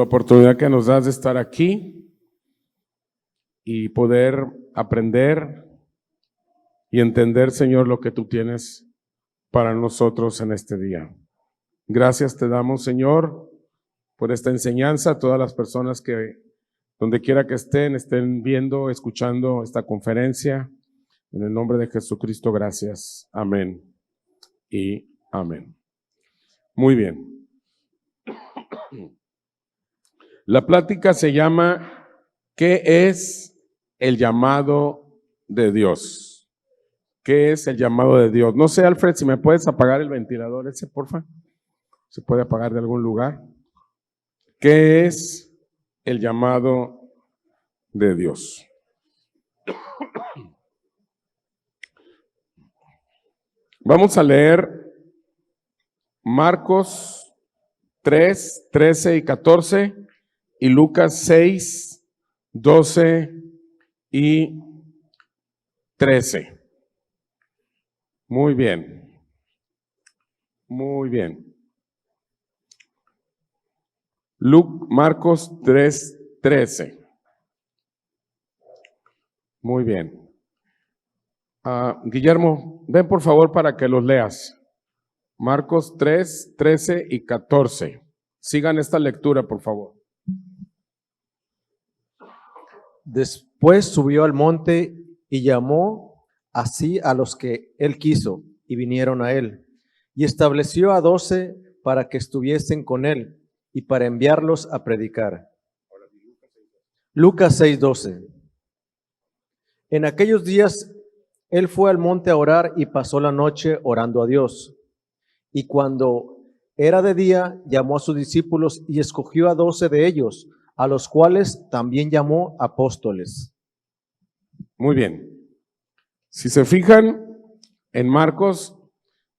la oportunidad que nos das de estar aquí y poder aprender y entender, Señor, lo que tú tienes para nosotros en este día. Gracias te damos, Señor, por esta enseñanza. A todas las personas que, donde quiera que estén viendo, escuchando esta conferencia. En el nombre de Jesucristo, gracias. Amén y amén. Muy bien. La plática se llama ¿qué es el llamado de Dios? ¿Qué es el llamado de Dios? No sé, Alfred, si me puedes apagar el ventilador ese, porfa. ¿Se puede apagar de algún lugar? ¿Qué es el llamado de Dios? Vamos a leer Marcos 3, 13 y 14 y Lucas 6, 12 y 13. Muy bien. Muy bien. Marcos 3, 13. Muy bien. Guillermo, ven por favor para que los leas. Marcos 3, 13 y 14. Sigan esta lectura, por favor. Después subió al monte y llamó así a los que él quiso, y vinieron a él. Y estableció a 12 para que estuviesen con él y para enviarlos a predicar. Lucas 6:12. En aquellos días él fue al monte a orar y pasó la noche orando a Dios. Y cuando era de día, llamó a sus discípulos y escogió a 12 de ellos, a los cuales también llamó apóstoles. Muy bien. Si se fijan, en Marcos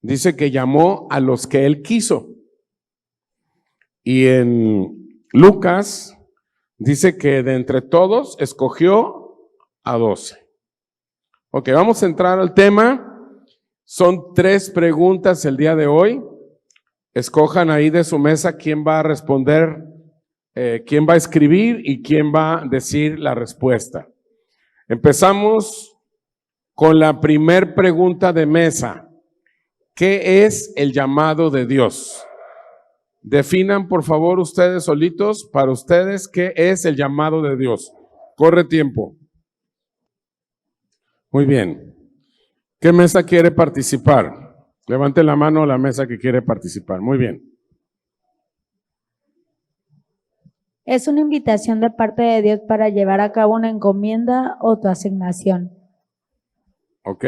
dice que llamó a los que él quiso. Y en Lucas dice que de entre todos escogió a 12. Ok, vamos a entrar al tema. Son 3 preguntas el día de hoy. Escojan ahí de su mesa quién va a responder, quién va a escribir y quién va a decir la respuesta. Empezamos con la primer pregunta de mesa. ¿Qué es el llamado de Dios? Definan por favor ustedes solitos, para ustedes, ¿qué es el llamado de Dios? Corre tiempo. Muy bien. ¿Qué mesa quiere participar? Levante la mano la mesa que quiere participar. Muy bien. Es una invitación de parte de Dios para llevar a cabo una encomienda o tu asignación. Ok.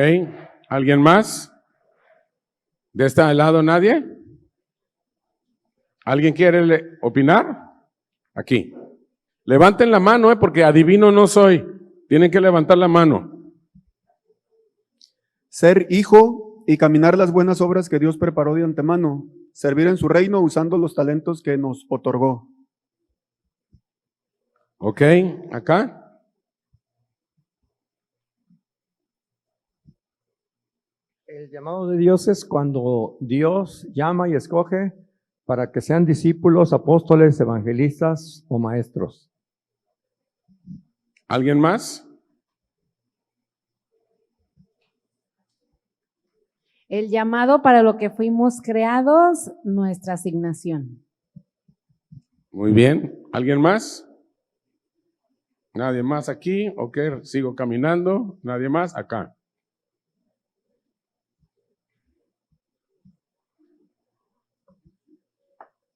¿Alguien más? ¿De este lado nadie? ¿Alguien quiere opinar? Aquí. Levanten la mano, porque adivino no soy. Tienen que levantar la mano. Ser hijo y caminar las buenas obras que Dios preparó de antemano. Servir en su reino usando los talentos que nos otorgó. Ok, acá. El llamado de Dios es cuando Dios llama y escoge para que sean discípulos, apóstoles, evangelistas o maestros. ¿Alguien más? El llamado para lo que fuimos creados, nuestra asignación. Muy bien. ¿Alguien más? ¿Nadie más aquí? Ok, sigo caminando. ¿Nadie más? Acá.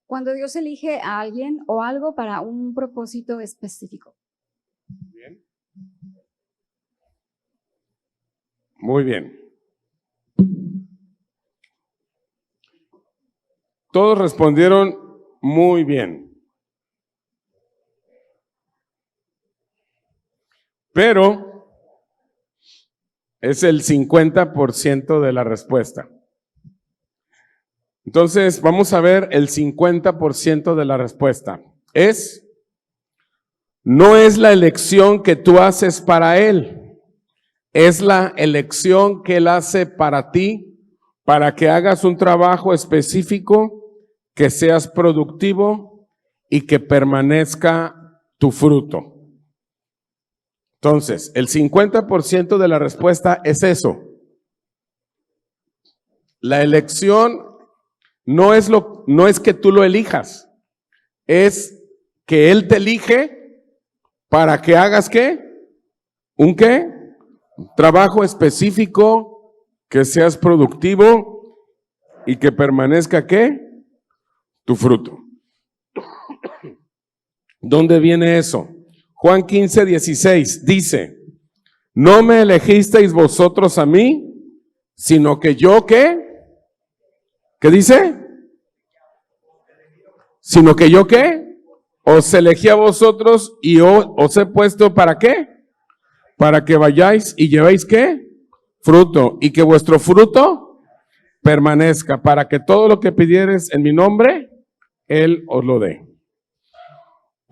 Cuando Dios elige a alguien o algo para un propósito específico. Bien. Muy bien. Todos respondieron muy bien. Pero es el 50% de la respuesta. Entonces, vamos a ver el 50% de la respuesta. No es la elección que tú haces para Él, es la elección que Él hace para ti, para que hagas un trabajo específico, que seas productivo y que permanezca tu fruto. Entonces, el 50% de la respuesta es eso. La elección no es que tú lo elijas, es que Él te elige para que hagas ¿qué? ¿Un qué? Un trabajo específico, que seas productivo y que permanezca ¿qué? Tu fruto. ¿Dónde viene eso? Juan 15:16 dice, no me elegisteis vosotros a mí, sino que yo ¿qué? ¿Qué dice? Sino que yo ¿qué? Os elegí a vosotros y os he puesto ¿para qué? Para que vayáis y llevéis ¿qué? Fruto, y que vuestro fruto permanezca, para que todo lo que pidieres en mi nombre, Él os lo dé.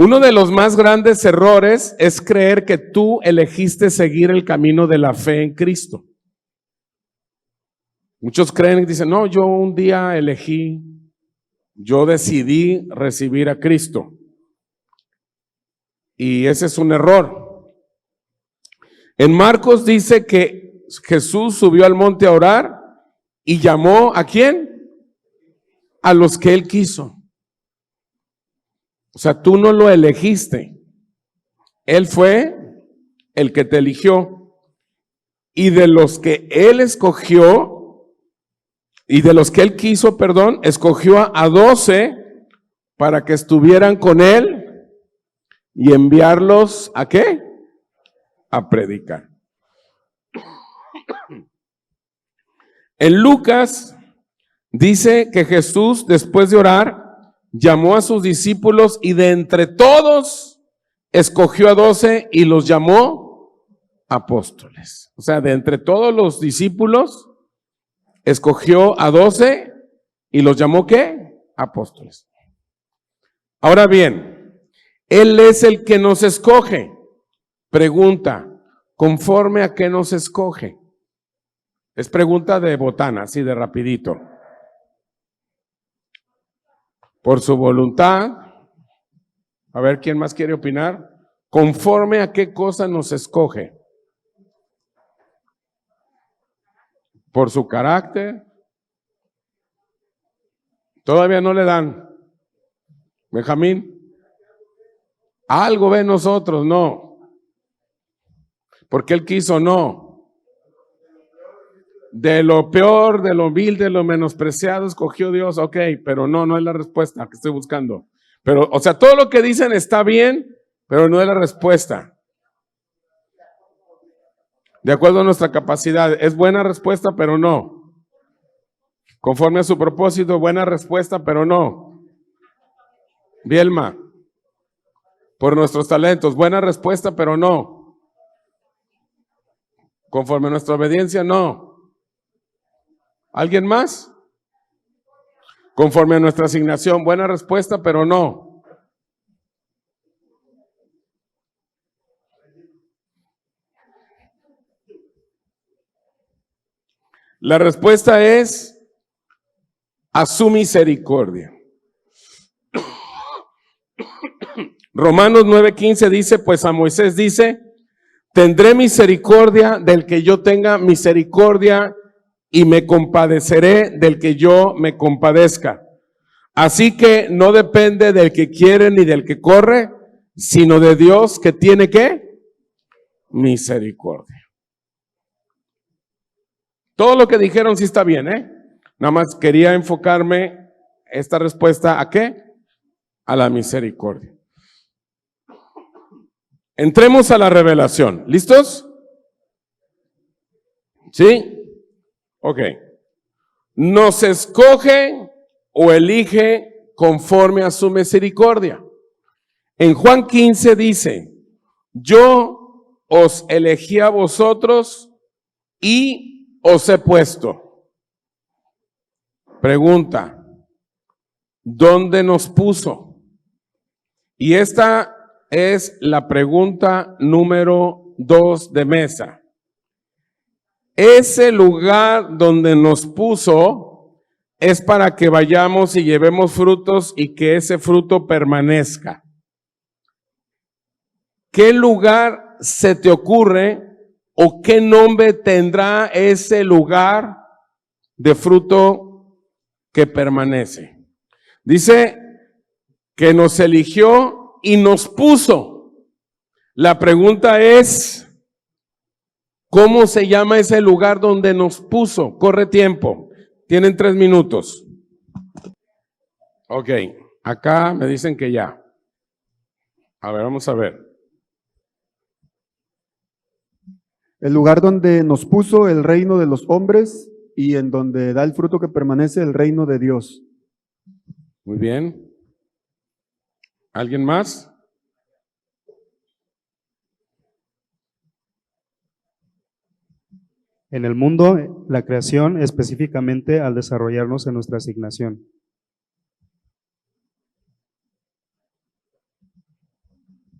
Uno de los más grandes errores es creer que tú elegiste seguir el camino de la fe en Cristo. Muchos creen y dicen, no, yo un día yo decidí recibir a Cristo. Y ese es un error. En Marcos dice que Jesús subió al monte a orar y llamó ¿a quién? A los que Él quiso. O sea, tú no lo elegiste. Él fue el que te eligió. Y de los que Él escogió, y de los que Él quiso, escogió a 12 para que estuvieran con Él y enviarlos ¿a qué? A predicar. En Lucas dice que Jesús, después de orar, llamó a sus discípulos y de entre todos escogió a 12 y los llamó apóstoles. O sea, de entre todos los discípulos escogió a 12 y los llamó ¿qué? Apóstoles. Ahora bien, Él es el que nos escoge. Pregunta, ¿conforme a qué nos escoge? Es pregunta de botana, así de rapidito. Por su voluntad. A ver, ¿quién más quiere opinar? ¿Conforme a qué cosa nos escoge? Por su carácter. Todavía no le dan. Benjamín. Algo ve en nosotros, no. Porque Él quiso, no. De lo peor, de lo vil, de lo menospreciado, escogió Dios, ok, pero no es la respuesta que estoy buscando. Pero, o sea, todo lo que dicen está bien, pero no es la respuesta. De acuerdo a nuestra capacidad, es buena respuesta, pero no. Conforme a su propósito, buena respuesta, pero no. Bielma, por nuestros talentos, buena respuesta, pero no. Conforme a nuestra obediencia, no. ¿Alguien más? Conforme a nuestra asignación, buena respuesta, pero no. La respuesta es a su misericordia. Romanos 9:15 dice, pues a Moisés dice, tendré misericordia del que yo tenga misericordia y me compadeceré del que yo me compadezca. Así que no depende del que quiere ni del que corre, sino de Dios que tiene ¿qué? Misericordia. Todo lo que dijeron sí está bien, ¿eh? Nada más quería enfocarme esta respuesta ¿a qué? A la misericordia. Entremos a la revelación. ¿Listos? ¿Sí? Ok. Nos escoge o elige conforme a su misericordia. En Juan 15 dice, yo os elegí a vosotros y os he puesto. Pregunta, ¿dónde nos puso? Y esta es la pregunta número 2 de mesa. Ese lugar donde nos puso es para que vayamos y llevemos frutos y que ese fruto permanezca. ¿Qué lugar se te ocurre o qué nombre tendrá ese lugar de fruto que permanece? Dice que nos eligió y nos puso. La pregunta es, ¿cómo se llama ese lugar donde nos puso? Corre tiempo. Tienen 3 minutos. Ok, acá me dicen que ya. A ver, vamos a ver. El lugar donde nos puso el reino de los hombres y en donde da el fruto que permanece el reino de Dios. Muy bien. ¿Alguien más? En el mundo, la creación, específicamente al desarrollarnos en nuestra asignación.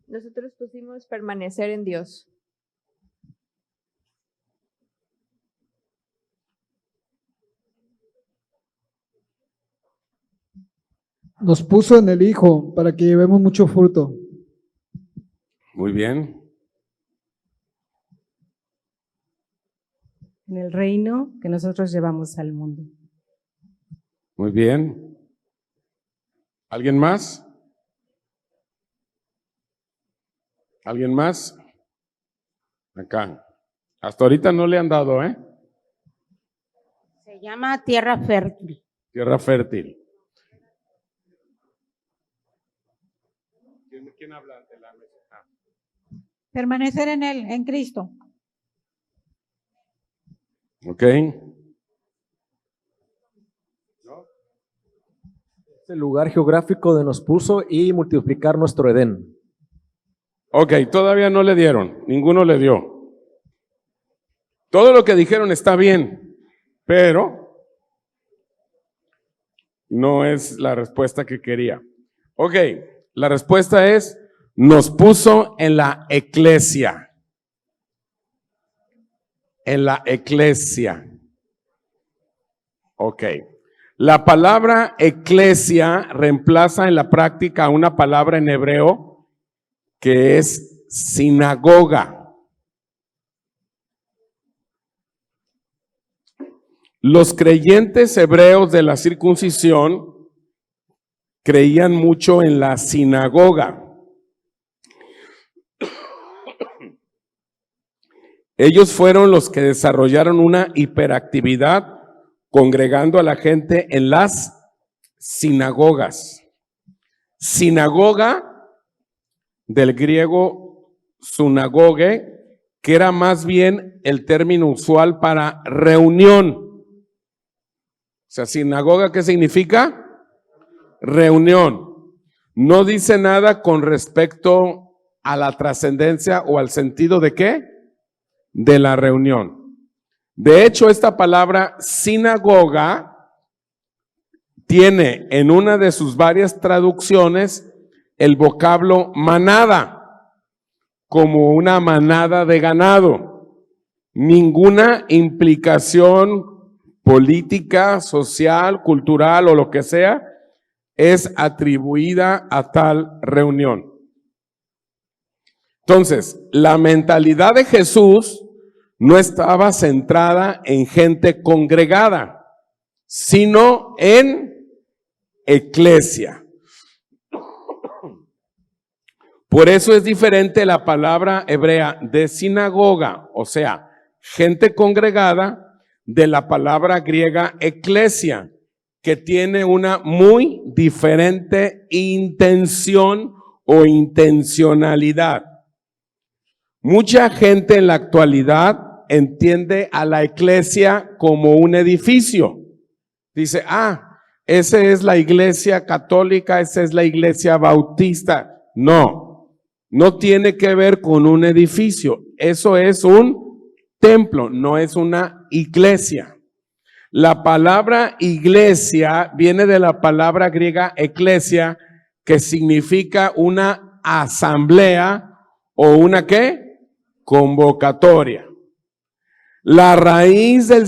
Nosotros pusimos permanecer en Dios. Nos puso en el Hijo para que llevemos mucho fruto. Muy bien. En el reino que nosotros llevamos al mundo. Muy bien. ¿Alguien más? ¿Alguien más? Acá. Hasta ahorita no le han dado, ¿eh? Se llama tierra fértil. Tierra fértil. ¿Quién habla de la mesa? Ah. Permanecer en Él, en Cristo. Ok. Es el lugar geográfico donde nos puso y multiplicar nuestro Edén. Ok, todavía no le dieron, ninguno le dio. Todo lo que dijeron está bien, pero no es la respuesta que quería. Ok, la respuesta es, nos puso en la eclesia. En la eclesia. Ok. La palabra eclesia reemplaza en la práctica una palabra en hebreo que es sinagoga. Los creyentes hebreos de la circuncisión creían mucho en la sinagoga. Ellos fueron los que desarrollaron una hiperactividad congregando a la gente en las sinagogas. Sinagoga, del griego sunagoge, que era más bien el término usual para reunión. O sea, sinagoga, ¿qué significa? Reunión. No dice nada con respecto a la trascendencia o al sentido de ¿qué? De la reunión. De hecho, esta palabra sinagoga tiene en una de sus varias traducciones el vocablo manada, como una manada de ganado. Ninguna implicación política, social, cultural o lo que sea es atribuida a tal reunión. Entonces, la mentalidad de Jesús no estaba centrada en gente congregada, sino en eclesia. Por eso es diferente la palabra hebrea de sinagoga, o sea, gente congregada, de la palabra griega eclesia, que tiene una muy diferente intención o intencionalidad. Mucha gente en la actualidad entiende a la eclesia como un edificio. Dice, esa es la iglesia católica, esa es la iglesia bautista. No, no tiene que ver con un edificio. Eso es un templo, no es una iglesia. La palabra iglesia viene de la palabra griega eclesia, que significa una asamblea o una ¿qué? Convocatoria. La raíz del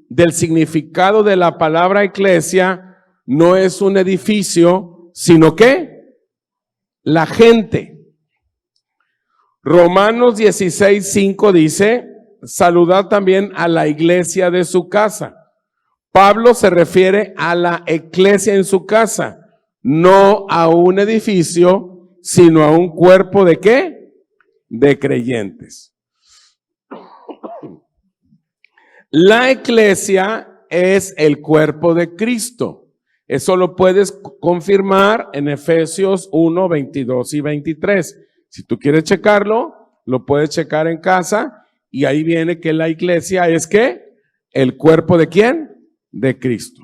del significado de la palabra iglesia no es un edificio, sino que la gente. Romanos 16:5 dice, saludad también a la iglesia de su casa. Pablo se refiere a la iglesia en su casa, no a un edificio, sino a un cuerpo ¿de qué? De creyentes. La iglesia es el cuerpo de Cristo. Eso lo puedes confirmar en Efesios 1, 22 y 23. Si tú quieres checarlo, lo puedes checar en casa y ahí viene que la iglesia es ¿qué? El cuerpo de ¿quién? De Cristo.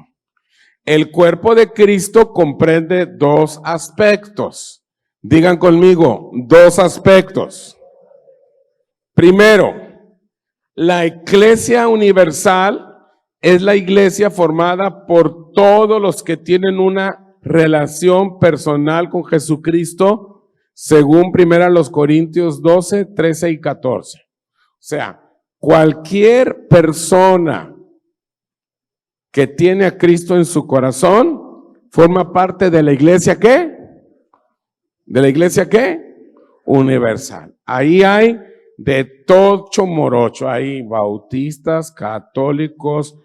El cuerpo de Cristo comprende dos aspectos. Digan conmigo, dos aspectos. Primero, la iglesia universal es la iglesia formada por todos los que tienen una relación personal con Jesucristo, según 1 Corintios 12, 13 y 14. O sea, cualquier persona que tiene a Cristo en su corazón forma parte de la iglesia ¿qué? ¿De la iglesia qué? Universal. Ahí hay de tocho morocho, hay bautistas, católicos,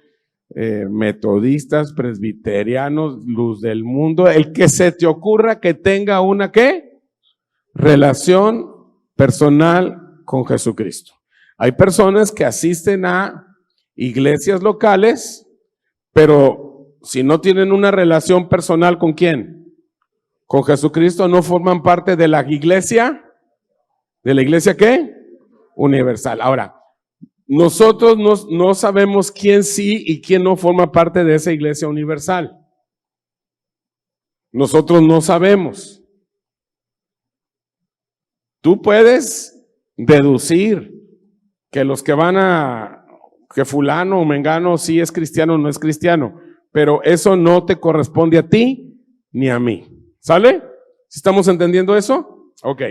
metodistas, presbiterianos, luz del mundo, el que se te ocurra que tenga una ¿qué? Relación personal con Jesucristo. Hay personas que asisten a iglesias locales, pero si no tienen una relación personal ¿con quién? Con Jesucristo, no forman parte de la iglesia. ¿De la iglesia qué? Universal. Ahora, nosotros no sabemos quién sí y quién no forma parte de esa iglesia universal. Nosotros no sabemos. Tú puedes deducir que los que van que fulano o mengano sí es cristiano o no es cristiano, pero eso no te corresponde a ti ni a mí. ¿Sale? ¿Sí estamos entendiendo eso? Ok.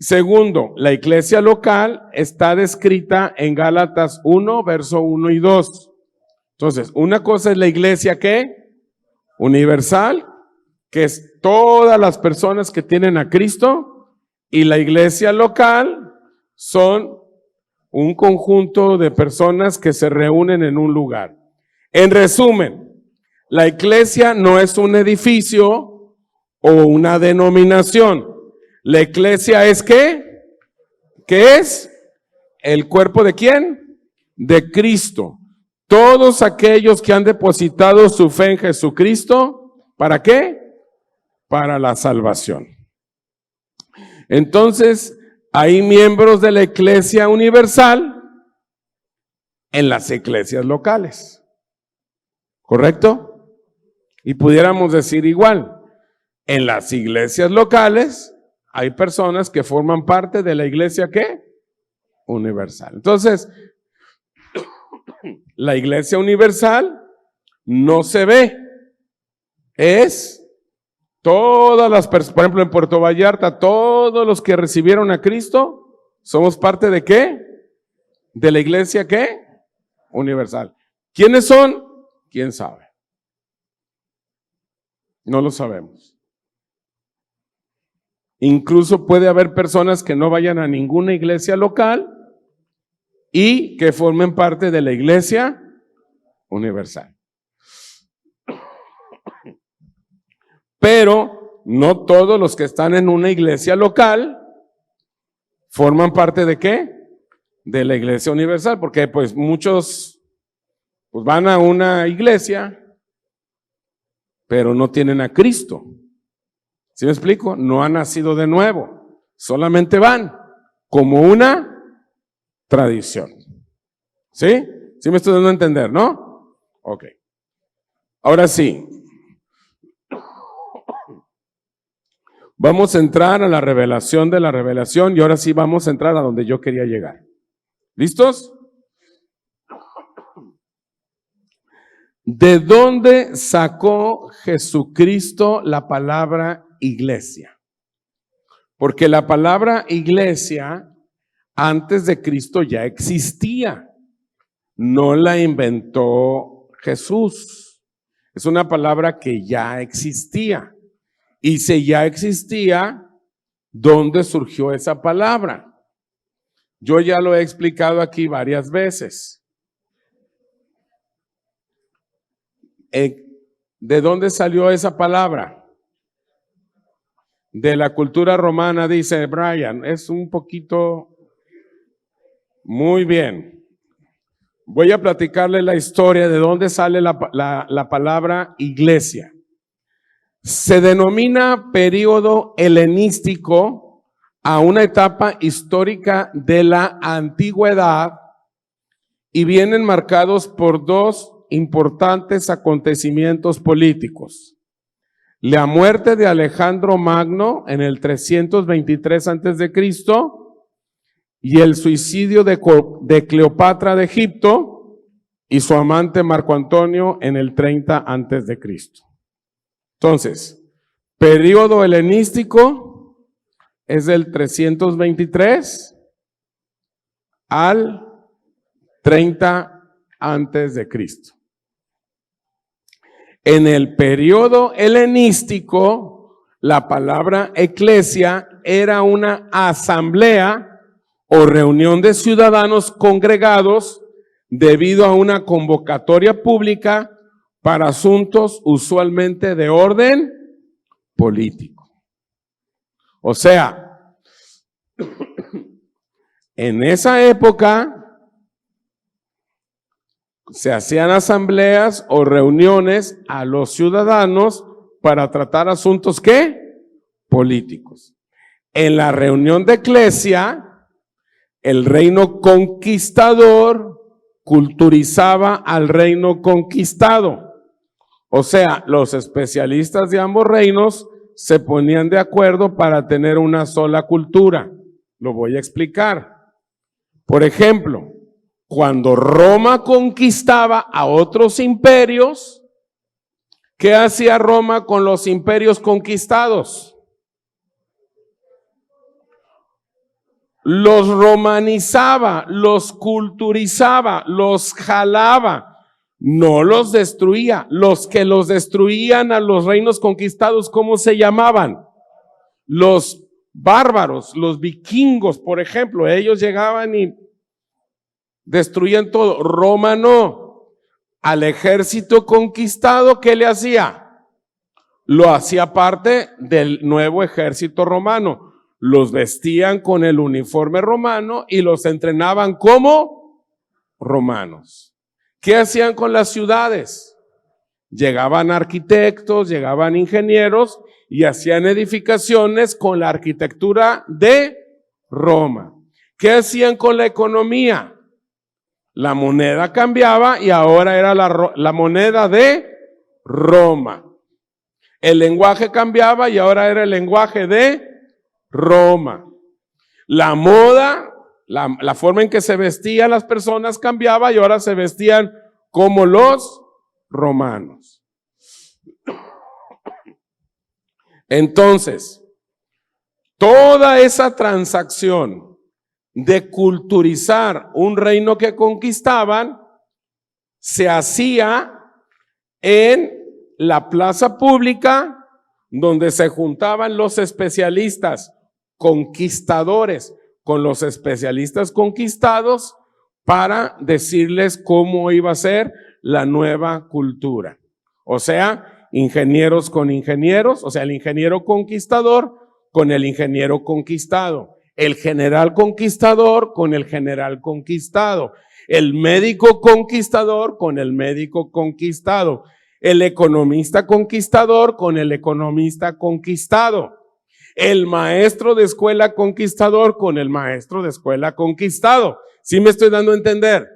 Segundo, la iglesia local está descrita en Gálatas 1, verso 1 y 2. Entonces, una cosa es la iglesia ¿qué? Universal, que es todas las personas que tienen a Cristo, y la iglesia local son un conjunto de personas que se reúnen en un lugar. En resumen, la iglesia no es un edificio o una denominación. La iglesia es ¿qué? ¿Qué es? ¿El cuerpo de quién? De Cristo. Todos aquellos que han depositado su fe en Jesucristo, ¿para qué? Para la salvación. Entonces, hay miembros de la iglesia universal en las iglesias locales. ¿Correcto? Y pudiéramos decir igual, en las iglesias locales hay personas que forman parte de la iglesia ¿qué? Universal. Entonces, la iglesia universal no se ve. Es todas las personas, por ejemplo en Puerto Vallarta, todos los que recibieron a Cristo, somos parte de ¿qué? De la iglesia ¿qué? Universal. ¿Quiénes son? ¿Quién sabe? No lo sabemos. Incluso puede haber personas que no vayan a ninguna iglesia local y que formen parte de la iglesia universal. Pero no todos los que están en una iglesia local forman parte de ¿qué? De la iglesia universal, porque pues muchos pues van a una iglesia, pero no tienen a Cristo. ¿Sí me explico? No han nacido de nuevo, solamente van como una tradición. ¿Sí? ¿Sí me estoy dando a entender, no? Ok. Ahora sí. Vamos a entrar a la revelación de la revelación y ahora sí vamos a entrar a donde yo quería llegar. ¿Listos? ¿De dónde sacó Jesucristo la palabra iglesia? Porque la palabra iglesia antes de Cristo ya existía. no la inventó Jesús. Es una palabra que ya existía. Y si ya existía, ¿dónde surgió esa palabra? Yo ya lo he explicado aquí varias veces. ¿De dónde salió esa palabra? De la cultura romana, dice Brian. Es un poquito... Muy bien. Voy a platicarle la historia de dónde sale la palabra iglesia. Se denomina período helenístico a una etapa histórica de la antigüedad y vienen marcados por dos importantes acontecimientos políticos. La muerte de Alejandro Magno en el 323 a.C. y el suicidio de Cleopatra de Egipto y su amante Marco Antonio en el 30 a.C. Entonces, periodo helenístico es del 323 al 30 a.C. En el periodo helenístico, la palabra eclesia era una asamblea o reunión de ciudadanos congregados debido a una convocatoria pública para asuntos usualmente de orden político. O sea, en esa época se hacían asambleas o reuniones a los ciudadanos para tratar asuntos ¿qué? Políticos. En la reunión de eclesia, el reino conquistador culturizaba al reino conquistado. O sea, los especialistas de ambos reinos se ponían de acuerdo para tener una sola cultura. Lo voy a explicar. Por ejemplo, cuando Roma conquistaba a otros imperios, ¿qué hacía Roma con los imperios conquistados? Los romanizaba, los culturizaba, los jalaba, no los destruía. Los que los destruían a los reinos conquistados, ¿cómo se llamaban? Los bárbaros, los vikingos, por ejemplo, ellos llegaban y destruían todo. Roma no. Al ejército conquistado, ¿qué le hacía? Lo hacía parte del nuevo ejército romano. Los vestían con el uniforme romano y los entrenaban como romanos. ¿Qué hacían con las ciudades? Llegaban arquitectos, llegaban ingenieros y hacían edificaciones con la arquitectura de Roma. ¿Qué hacían con la economía? La moneda cambiaba y ahora era la moneda de Roma. El lenguaje cambiaba y ahora era el lenguaje de Roma. La moda, la forma en que se vestían las personas cambiaba y ahora se vestían como los romanos. Entonces, toda esa transacción de culturizar un reino que conquistaban se hacía en la plaza pública donde se juntaban los especialistas conquistadores con los especialistas conquistados para decirles cómo iba a ser la nueva cultura. O sea, ingenieros con ingenieros, o sea, el ingeniero conquistador con el ingeniero conquistado, el general conquistador con el general conquistado, el médico conquistador con el médico conquistado, el economista conquistador con el economista conquistado, el maestro de escuela conquistador con el maestro de escuela conquistado. ¿Sí me estoy dando a entender?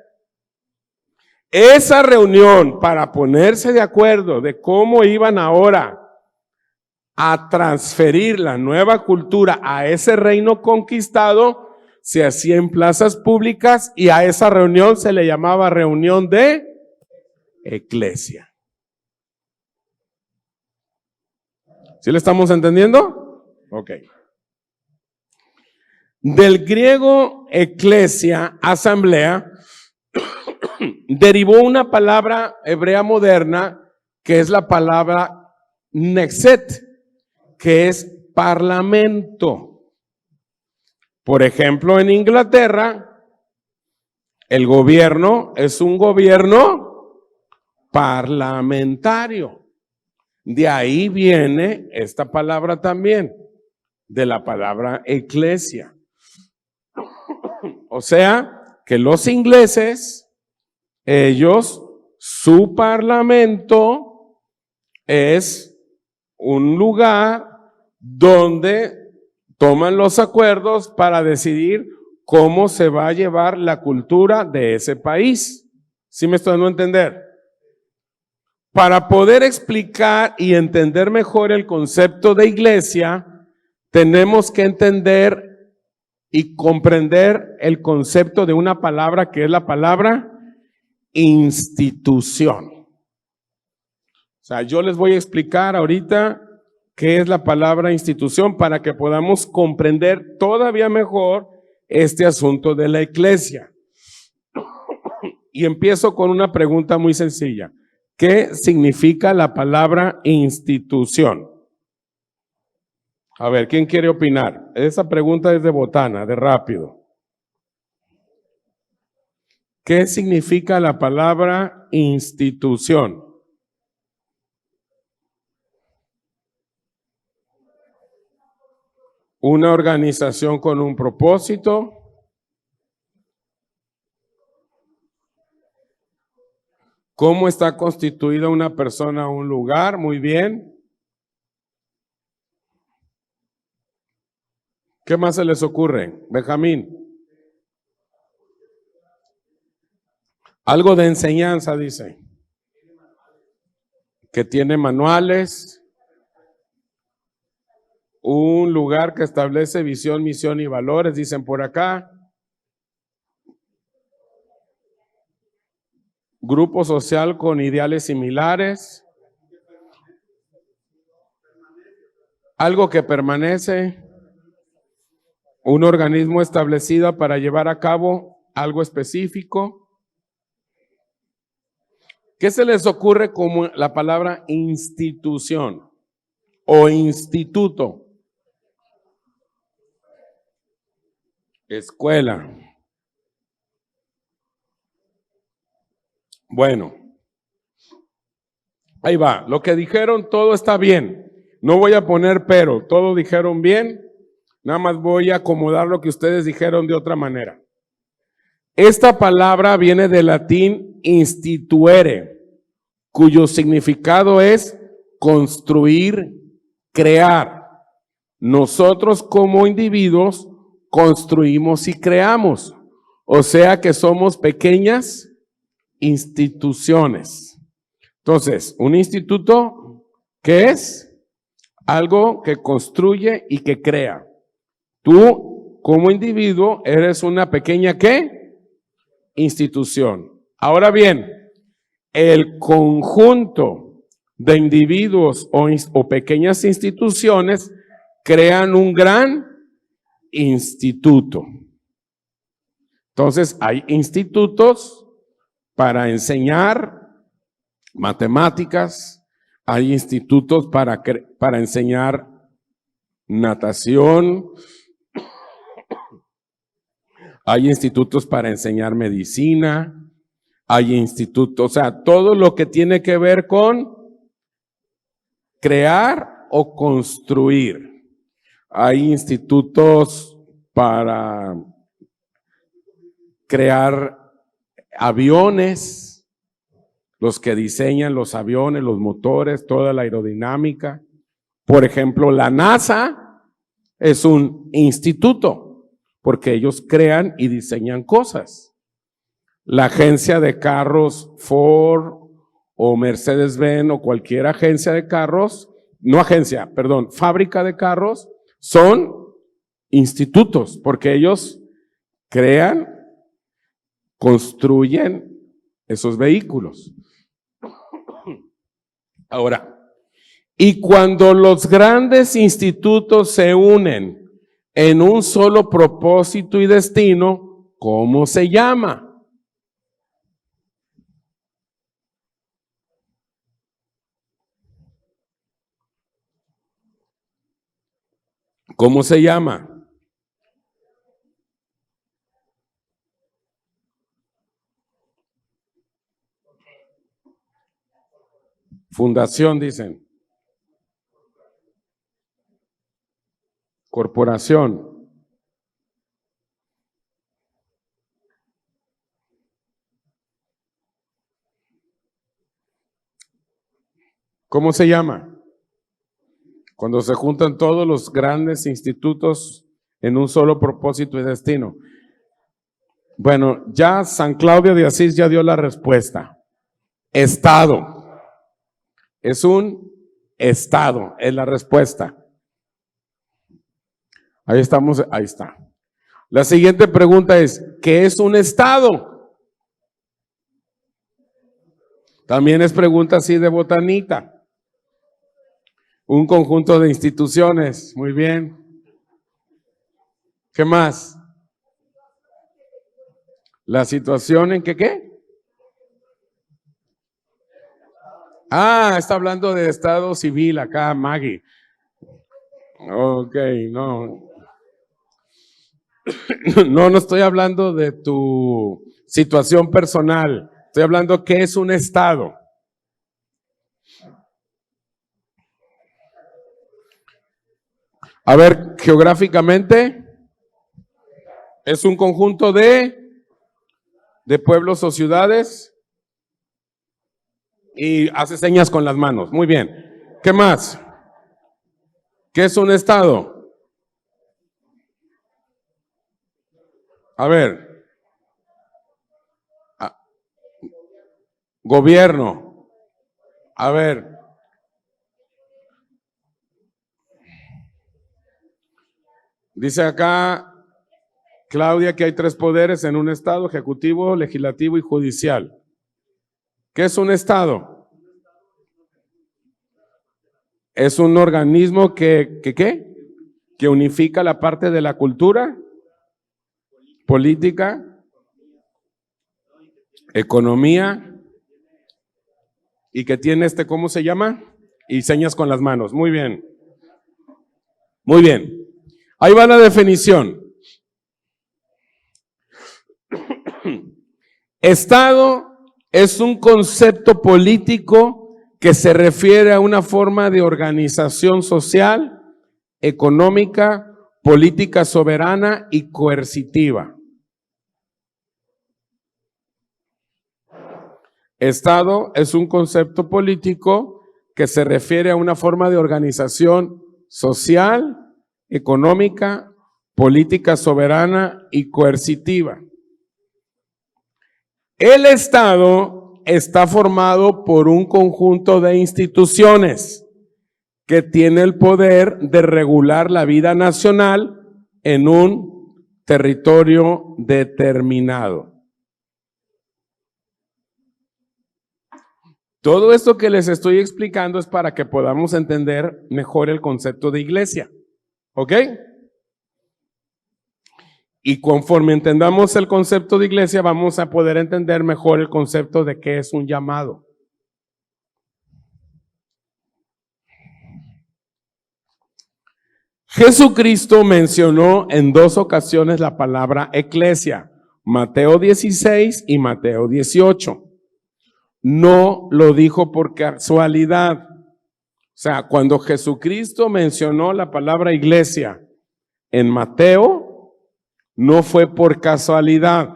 Esa reunión para ponerse de acuerdo de cómo iban ahora a transferir la nueva cultura a ese reino conquistado, se hacía en plazas públicas y a esa reunión se le llamaba reunión de eclesia. ¿Sí le estamos entendiendo? Ok. Del griego eclesia, asamblea, derivó una palabra hebrea moderna que es la palabra nexet, que es parlamento. Por ejemplo, en Inglaterra, el gobierno es un gobierno parlamentario. De ahí viene esta palabra también, de la palabra eclesia. O sea, que los ingleses, ellos, su parlamento es un lugar donde toman los acuerdos para decidir cómo se va a llevar la cultura de ese país. ¿Sí me estoy dando a entender? Para poder explicar y entender mejor el concepto de iglesia, tenemos que entender y comprender el concepto de una palabra que es la palabra institución. O sea, yo les voy a explicar ahorita qué es la palabra institución para que podamos comprender todavía mejor este asunto de la iglesia. Y empiezo con una pregunta muy sencilla. ¿Qué significa la palabra institución? A ver, ¿quién quiere opinar? Esa pregunta es de botana, de rápido. ¿Qué significa la palabra institución? Una organización con un propósito. ¿Cómo está constituida una persona o un lugar? Muy bien. ¿Qué más se les ocurre? Benjamín. Algo de enseñanza, dice. Que tiene manuales. Un lugar que establece visión, misión y valores, dicen por acá. Grupo social con ideales similares. Algo que permanece. Un organismo establecido para llevar a cabo algo específico. ¿Qué se les ocurre como la palabra institución o instituto? Escuela. Bueno, ahí va. Lo que dijeron, todo está bien. No voy a poner pero, todo dijeron bien. Nada más voy a acomodar lo que ustedes dijeron de otra manera. Esta palabra viene del latín instituere, cuyo significado es construir, crear. Nosotros como individuos construimos y creamos. O sea que somos pequeñas instituciones. Entonces, un instituto, ¿qué es? Algo que construye y que crea. Tú, como individuo, eres una pequeña, ¿qué? Institución. Ahora bien, el conjunto de individuos o pequeñas instituciones crean un gran instituto. Entonces, hay institutos para enseñar matemáticas, hay institutos para enseñar natación, hay institutos para enseñar medicina, hay institutos, o sea, todo lo que tiene que ver con crear o construir. Hay institutos para crear aviones, los que diseñan los aviones, los motores, toda la aerodinámica. Por ejemplo, la NASA es un instituto, porque ellos crean y diseñan cosas. La agencia de carros Ford o Mercedes-Benz o cualquier agencia de carros, fábrica de carros, son institutos, porque ellos crean, construyen esos vehículos. Ahora, y cuando los grandes institutos se unen en un solo propósito y destino, ¿cómo se llama? ¿Cómo se llama? Fundación, dicen. Corporación. ¿Cómo se llama? Cuando se juntan todos los grandes institutos en un solo propósito y destino. Bueno, ya San Claudio de Asís ya dio la respuesta. Estado. Es un estado, es la respuesta. Ahí estamos, ahí está. La siguiente pregunta es, ¿qué es un estado? También es pregunta así de botanita. Un conjunto de instituciones, muy bien. ¿Qué más? La situación en que ¿qué? Ah, está hablando de estado civil acá, Maggie. Ok, no. No estoy hablando de tu situación personal. Estoy hablando qué es un estado. A ver, geográficamente, es un conjunto de pueblos o ciudades y hace señas con las manos. Muy bien. ¿Qué más? ¿Qué es un estado? A ver. Gobierno. A ver. Dice acá Claudia que hay 3 poderes en un estado: ejecutivo, legislativo y judicial. ¿Qué es un estado? Es un organismo que unifica la parte de la cultura, política, economía y que tiene ¿cómo se llama? Y señas con las manos. Muy bien. Muy bien. Ahí va la definición. Estado es un concepto político que se refiere a una forma de organización social, económica, política soberana y coercitiva. Estado es un concepto político que se refiere a una forma de organización social, económica, política soberana y coercitiva. El Estado está formado por un conjunto de instituciones que tiene el poder de regular la vida nacional en un territorio determinado. Todo esto que les estoy explicando es para que podamos entender mejor el concepto de iglesia. ¿Ok? Y conforme entendamos el concepto de iglesia, vamos a poder entender mejor el concepto de qué es un llamado. Jesucristo mencionó en 2 ocasiones la palabra eclesia, Mateo 16 y Mateo 18. No lo dijo por casualidad. O sea, cuando Jesucristo mencionó la palabra iglesia en Mateo, no fue por casualidad.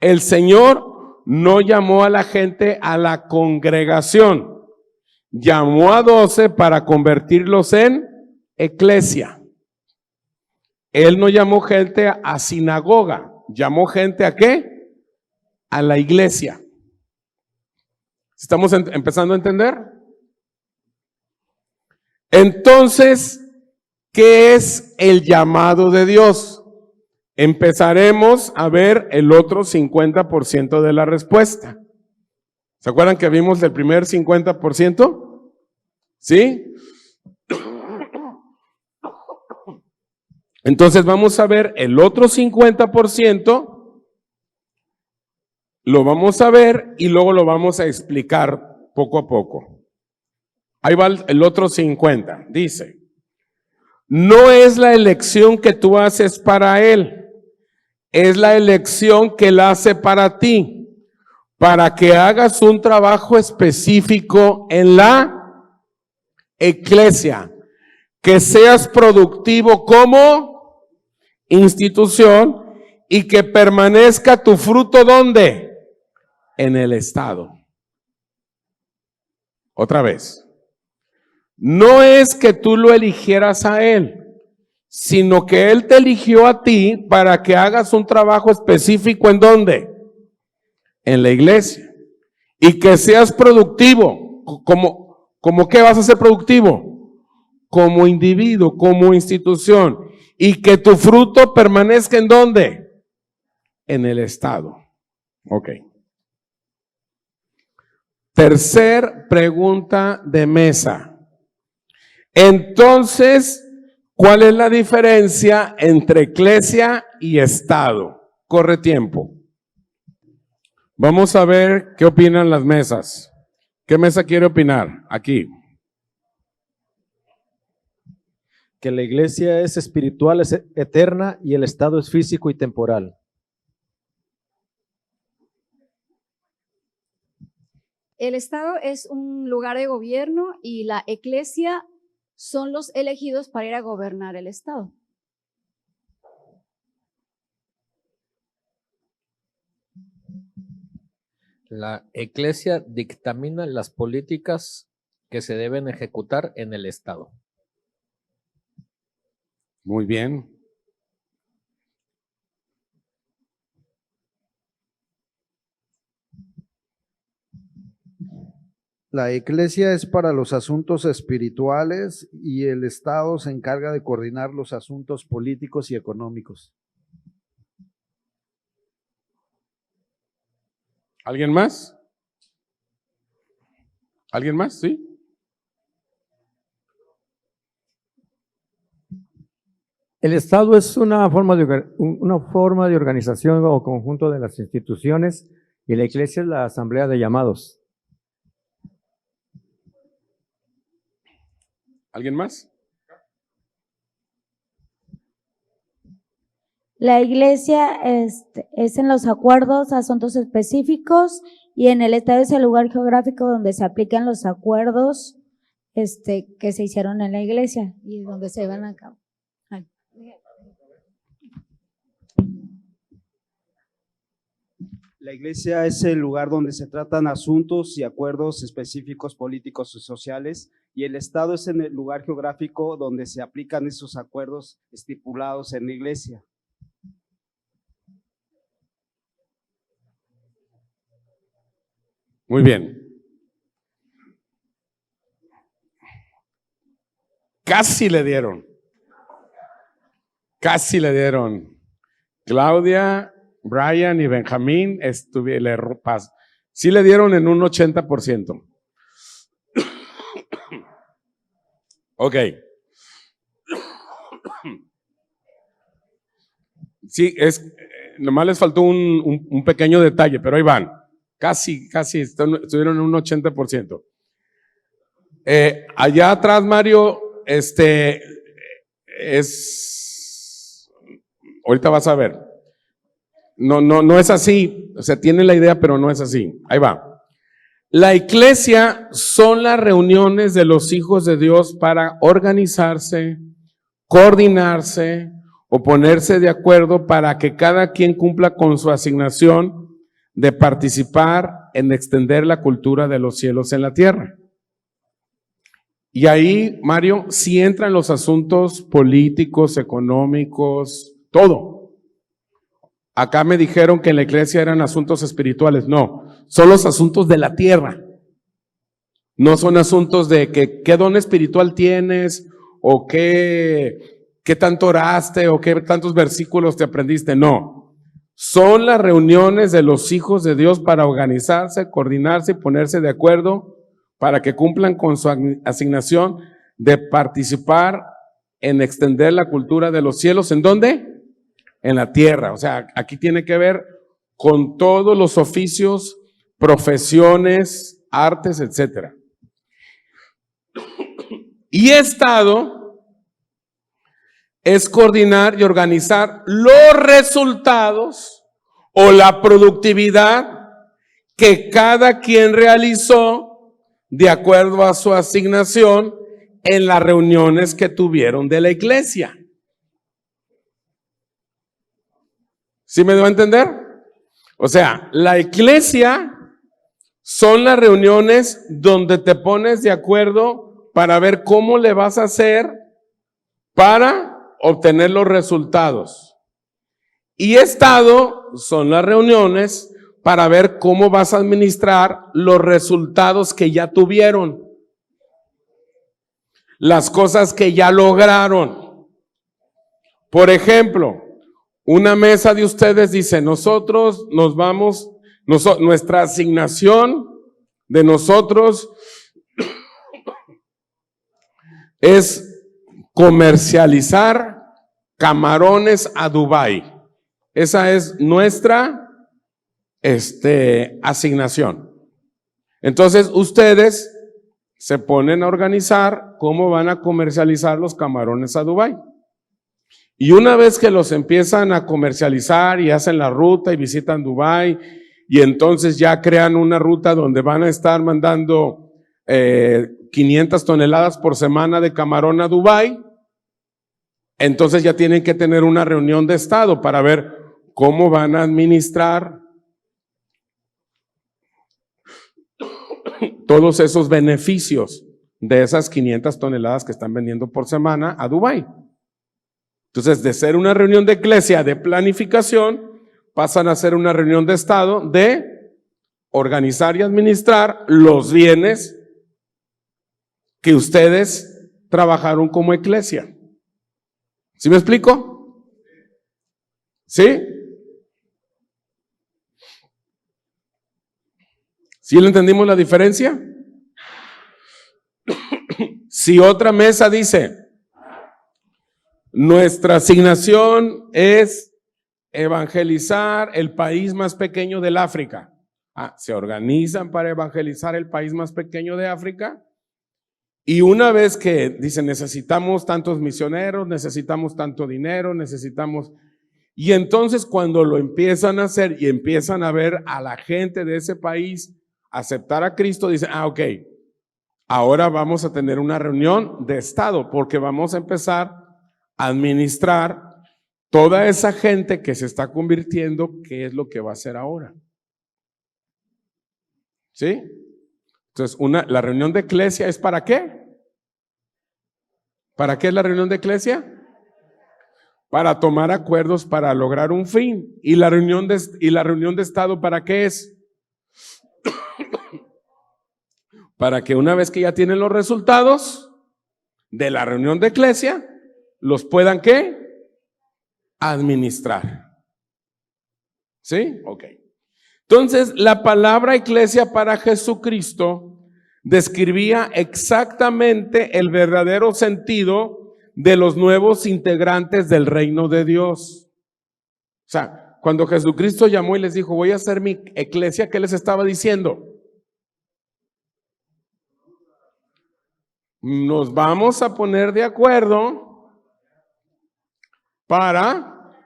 El Señor no llamó a la gente a la congregación, llamó a 12 para convertirlos en eclesia. Él no llamó gente a sinagoga, llamó gente ¿a qué? A la iglesia. ¿Estamos empezando a entender? Entonces, ¿qué es el llamado de Dios? Empezaremos a ver el otro 50% de la respuesta. ¿Se acuerdan que vimos el primer 50%? ¿Sí? Entonces vamos a ver el otro 50%. Lo vamos a ver y luego lo vamos a explicar poco a poco. Ahí va el otro 50. Dice, no es la elección que tú haces para él, es la elección que él hace para ti, para que hagas un trabajo específico en la iglesia, que seas productivo como institución y que permanezca tu fruto ¿dónde? En el estado. Otra vez. No es que tú lo eligieras a él, sino que él te eligió a ti para que hagas un trabajo específico ¿en dónde? En la iglesia. Y que seas productivo. ¿Cómo qué vas a ser productivo? Como individuo, como institución. Y que tu fruto permanezca ¿en dónde? En el estado. Ok. Tercer pregunta de mesa. Entonces, ¿cuál es la diferencia entre iglesia y estado? Corre tiempo. Vamos a ver qué opinan las mesas. ¿Qué mesa quiere opinar? Aquí. Que la iglesia es espiritual, es eterna y el estado es físico y temporal. El Estado es un lugar de gobierno y la iglesia son los elegidos para ir a gobernar el Estado. La iglesia dictamina las políticas que se deben ejecutar en el Estado. Muy bien. La iglesia es para los asuntos espirituales y el Estado se encarga de coordinar los asuntos políticos y económicos. ¿Alguien más? ¿Alguien más? ¿Sí? El Estado es una forma de organización o conjunto de las instituciones y la iglesia es la asamblea de llamados. ¿Alguien más? La iglesia es en los acuerdos, asuntos específicos, y en el estado es el lugar geográfico donde se aplican los acuerdos que se hicieron en la iglesia y donde se llevan a cabo. Ay. La iglesia es el lugar donde se tratan asuntos y acuerdos específicos políticos y sociales, y el Estado es en el lugar geográfico donde se aplican esos acuerdos estipulados en la iglesia. Muy bien. Casi le dieron. Casi le dieron. Claudia, Brian y Benjamín sí le dieron en un 80%. Ok. Sí, nomás les faltó un pequeño detalle, pero ahí van. Casi estuvieron en un 80%. Allá atrás, Mario, ahorita vas a ver. No es así. O sea, tienen la idea, pero no es así. Ahí va. La iglesia son las reuniones de los hijos de Dios para organizarse, coordinarse o ponerse de acuerdo para que cada quien cumpla con su asignación de participar en extender la cultura de los cielos en la tierra. Y ahí, Mario, sí entran los asuntos políticos, económicos, todo. Acá me dijeron que en la iglesia eran asuntos espirituales. No, son los asuntos de la tierra. No son asuntos de qué don espiritual tienes o qué tanto oraste o qué tantos versículos te aprendiste. No. Son las reuniones de los hijos de Dios para organizarse, coordinarse y ponerse de acuerdo para que cumplan con su asignación de participar en extender la cultura de los cielos. ¿En dónde? En la tierra. O sea, aquí tiene que ver con todos los oficios, profesiones, artes, etcétera. Y Estado es coordinar y organizar los resultados o la productividad que cada quien realizó de acuerdo a su asignación en las reuniones que tuvieron de la iglesia. ¿Sí me dio a entender? O sea, la iglesia son las reuniones donde te pones de acuerdo para ver cómo le vas a hacer para obtener los resultados. Y Estado son las reuniones para ver cómo vas a administrar los resultados que ya tuvieron, las cosas que ya lograron. Por ejemplo, una mesa de ustedes dice, nosotros nos vamos, nuestra asignación de nosotros es comercializar camarones a Dubái. Esa es nuestra asignación. Entonces ustedes se ponen a organizar cómo van a comercializar los camarones a Dubái. Y una vez que los empiezan a comercializar y hacen la ruta y visitan Dubái, y entonces ya crean una ruta donde van a estar mandando 500 toneladas por semana de camarón a Dubái, entonces ya tienen que tener una reunión de Estado para ver cómo van a administrar todos esos beneficios de esas 500 toneladas que están vendiendo por semana a Dubái. Entonces, de ser una reunión de iglesia de planificación, pasan a ser una reunión de Estado de organizar y administrar los bienes que ustedes trabajaron como iglesia. ¿Sí me explico? ¿Sí? ¿Sí le entendimos la diferencia? Si otra mesa dice, nuestra asignación es evangelizar el país más pequeño del África. Se organizan para evangelizar el país más pequeño de África. Y una vez que dicen, necesitamos tantos misioneros, necesitamos tanto dinero, necesitamos... Y entonces cuando lo empiezan a hacer y empiezan a ver a la gente de ese país aceptar a Cristo, dicen, ok, ahora vamos a tener una reunión de Estado porque vamos a empezar a administrar toda esa gente que se está convirtiendo, ¿qué es lo que va a hacer ahora? ¿Sí? Entonces, la reunión de iglesia es ¿para qué? ¿Para qué es la reunión de iglesia? Para tomar acuerdos para lograr un fin. ¿Y la reunión de Estado para qué es? Para que una vez que ya tienen los resultados de la reunión de iglesia, los puedan ¿qué? Administrar. ¿Sí? Ok. Entonces, la palabra iglesia para Jesucristo describía exactamente el verdadero sentido de los nuevos integrantes del reino de Dios. O sea, cuando Jesucristo llamó y les dijo, voy a hacer mi iglesia, ¿qué les estaba diciendo? Nos vamos a poner de acuerdo para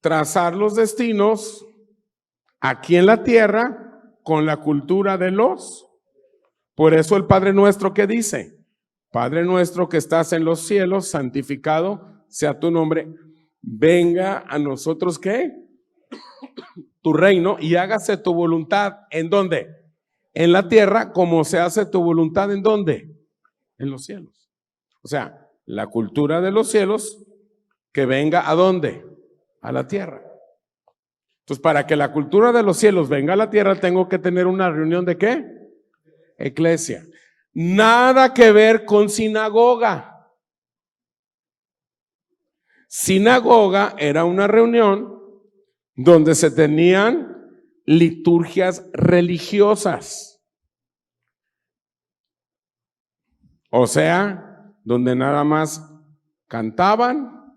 trazar los destinos aquí en la tierra con la cultura de los. Por eso el Padre Nuestro que dice, Padre nuestro que estás en los cielos, santificado sea tu nombre, venga a nosotros ¿qué? Tu reino y hágase tu voluntad. ¿En dónde? En la tierra, como se hace tu voluntad. ¿En dónde? En los cielos. O sea, la cultura de los cielos que venga ¿a dónde? A la tierra. Entonces, para que la cultura de los cielos venga a la tierra, tengo que tener una reunión de ¿qué? Iglesia. Nada que ver con sinagoga. Sinagoga era una reunión donde se tenían liturgias religiosas. O sea, donde nada más cantaban,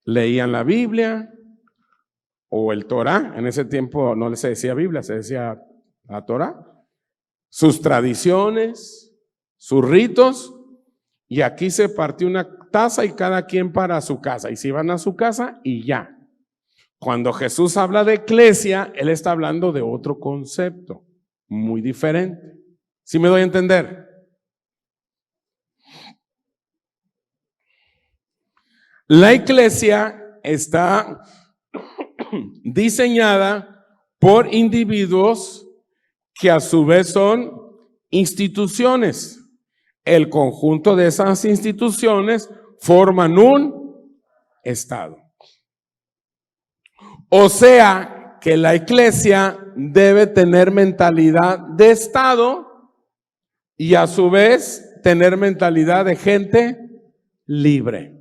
leían la Biblia o el Torah. En ese tiempo no se decía Biblia, se decía la Torah. Sus tradiciones, sus ritos, y aquí se partió una taza y cada quien para su casa, y se iban a su casa y ya. Cuando Jesús habla de eclesia, Él está hablando de otro concepto, muy diferente. ¿Sí me doy a entender? La eclesia está diseñada por individuos que a su vez son instituciones. El conjunto de esas instituciones forman un Estado. O sea que la eclesia debe tener mentalidad de Estado y a su vez tener mentalidad de gente libre.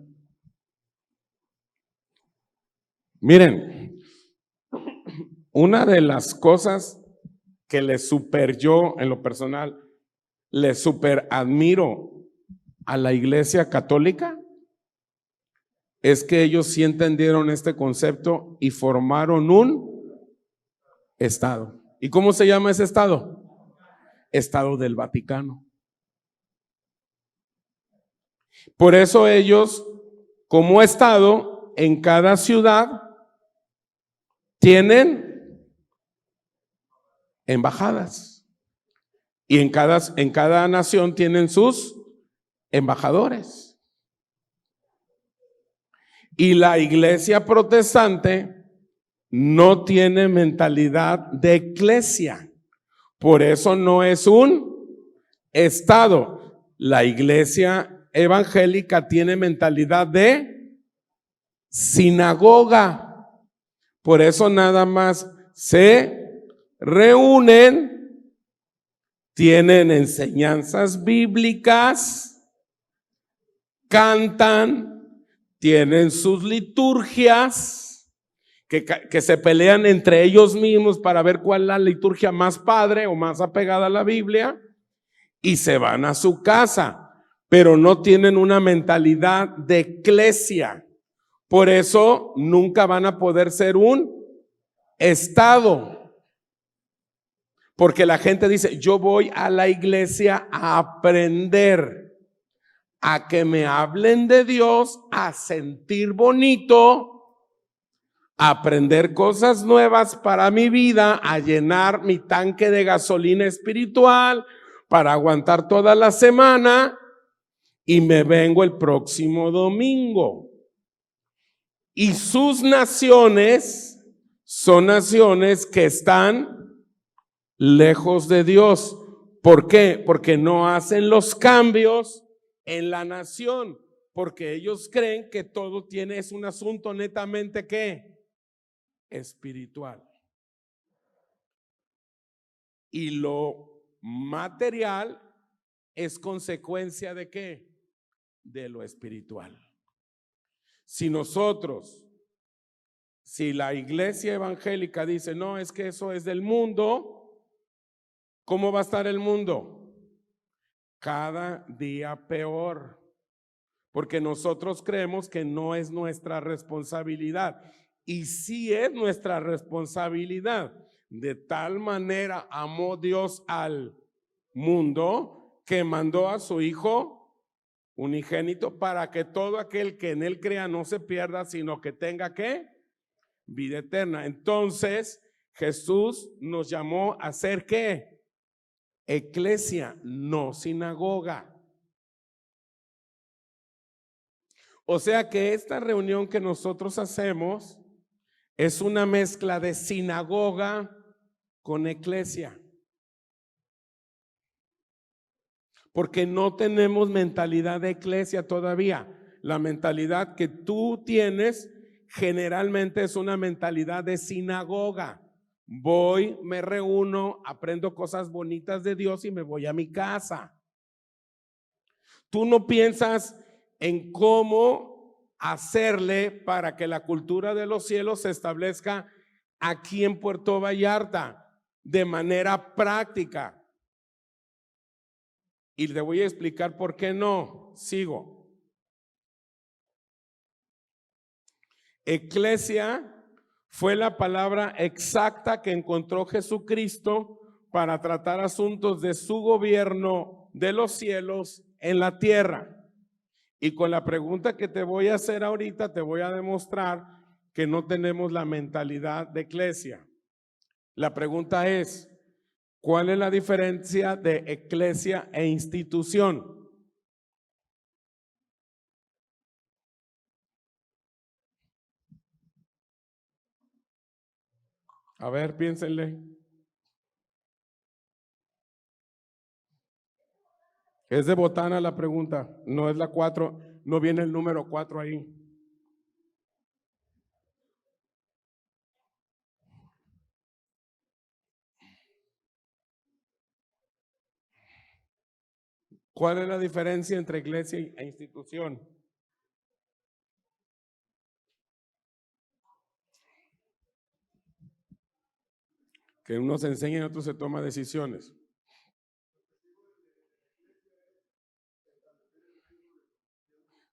Miren, una de las cosas que le super yo en lo personal, le super admiro a la Iglesia Católica, es que ellos sí entendieron este concepto y formaron un Estado. ¿Y cómo se llama ese Estado? Estado del Vaticano. Por eso ellos, como Estado, en cada ciudad tienen embajadas y en cada nación tienen sus embajadores. Y la iglesia protestante no tiene mentalidad de eclesia, por eso no es un Estado. La iglesia evangélica tiene mentalidad de sinagoga, por eso nada más se reúnen, tienen enseñanzas bíblicas, cantan, tienen sus liturgias, que se pelean entre ellos mismos para ver cuál es la liturgia más padre o más apegada a la Biblia, y se van a su casa, pero no tienen una mentalidad de eclesia. Por eso nunca van a poder ser un Estado. Porque la gente dice, yo voy a la iglesia a aprender, a que me hablen de Dios, a sentir bonito, a aprender cosas nuevas para mi vida, a llenar mi tanque de gasolina espiritual para aguantar toda la semana y me vengo el próximo domingo. Y sus naciones son naciones que están lejos de Dios. ¿Por qué? Porque no hacen los cambios en la nación, porque ellos creen que todo es un asunto netamente ¿qué? Espiritual. Y lo material es consecuencia de ¿qué? De lo espiritual. Si la iglesia evangélica dice, no, es que eso es del mundo, ¿cómo va a estar el mundo? Cada día peor, porque nosotros creemos que no es nuestra responsabilidad, y sí es nuestra responsabilidad. De tal manera amó Dios al mundo que mandó a su Hijo unigénito para que todo aquel que en Él crea no se pierda, sino que tenga ¿qué? Vida eterna. Entonces Jesús nos llamó a ser ¿qué? Eclesia, no sinagoga. O sea que esta reunión que nosotros hacemos es una mezcla de sinagoga con eclesia. Porque no tenemos mentalidad de eclesia todavía. La mentalidad que tú tienes generalmente es una mentalidad de sinagoga. Voy, me reúno, aprendo cosas bonitas de Dios y me voy a mi casa. Tú no piensas en cómo hacerle para que la cultura de los cielos se establezca aquí en Puerto Vallarta de manera práctica. Y le voy a explicar por qué no. Sigo. Eclesia fue la palabra exacta que encontró Jesucristo para tratar asuntos de su gobierno de los cielos en la tierra. Y con la pregunta que te voy a hacer ahorita, te voy a demostrar que no tenemos la mentalidad de eclesia. La pregunta es, ¿cuál es la diferencia de eclesia e institución? A ver, piénsenle. Es de botana la pregunta, no es la 4, no viene el número 4 ahí. ¿Cuál es la diferencia entre iglesia e institución? Que uno se enseña y otro se toma decisiones.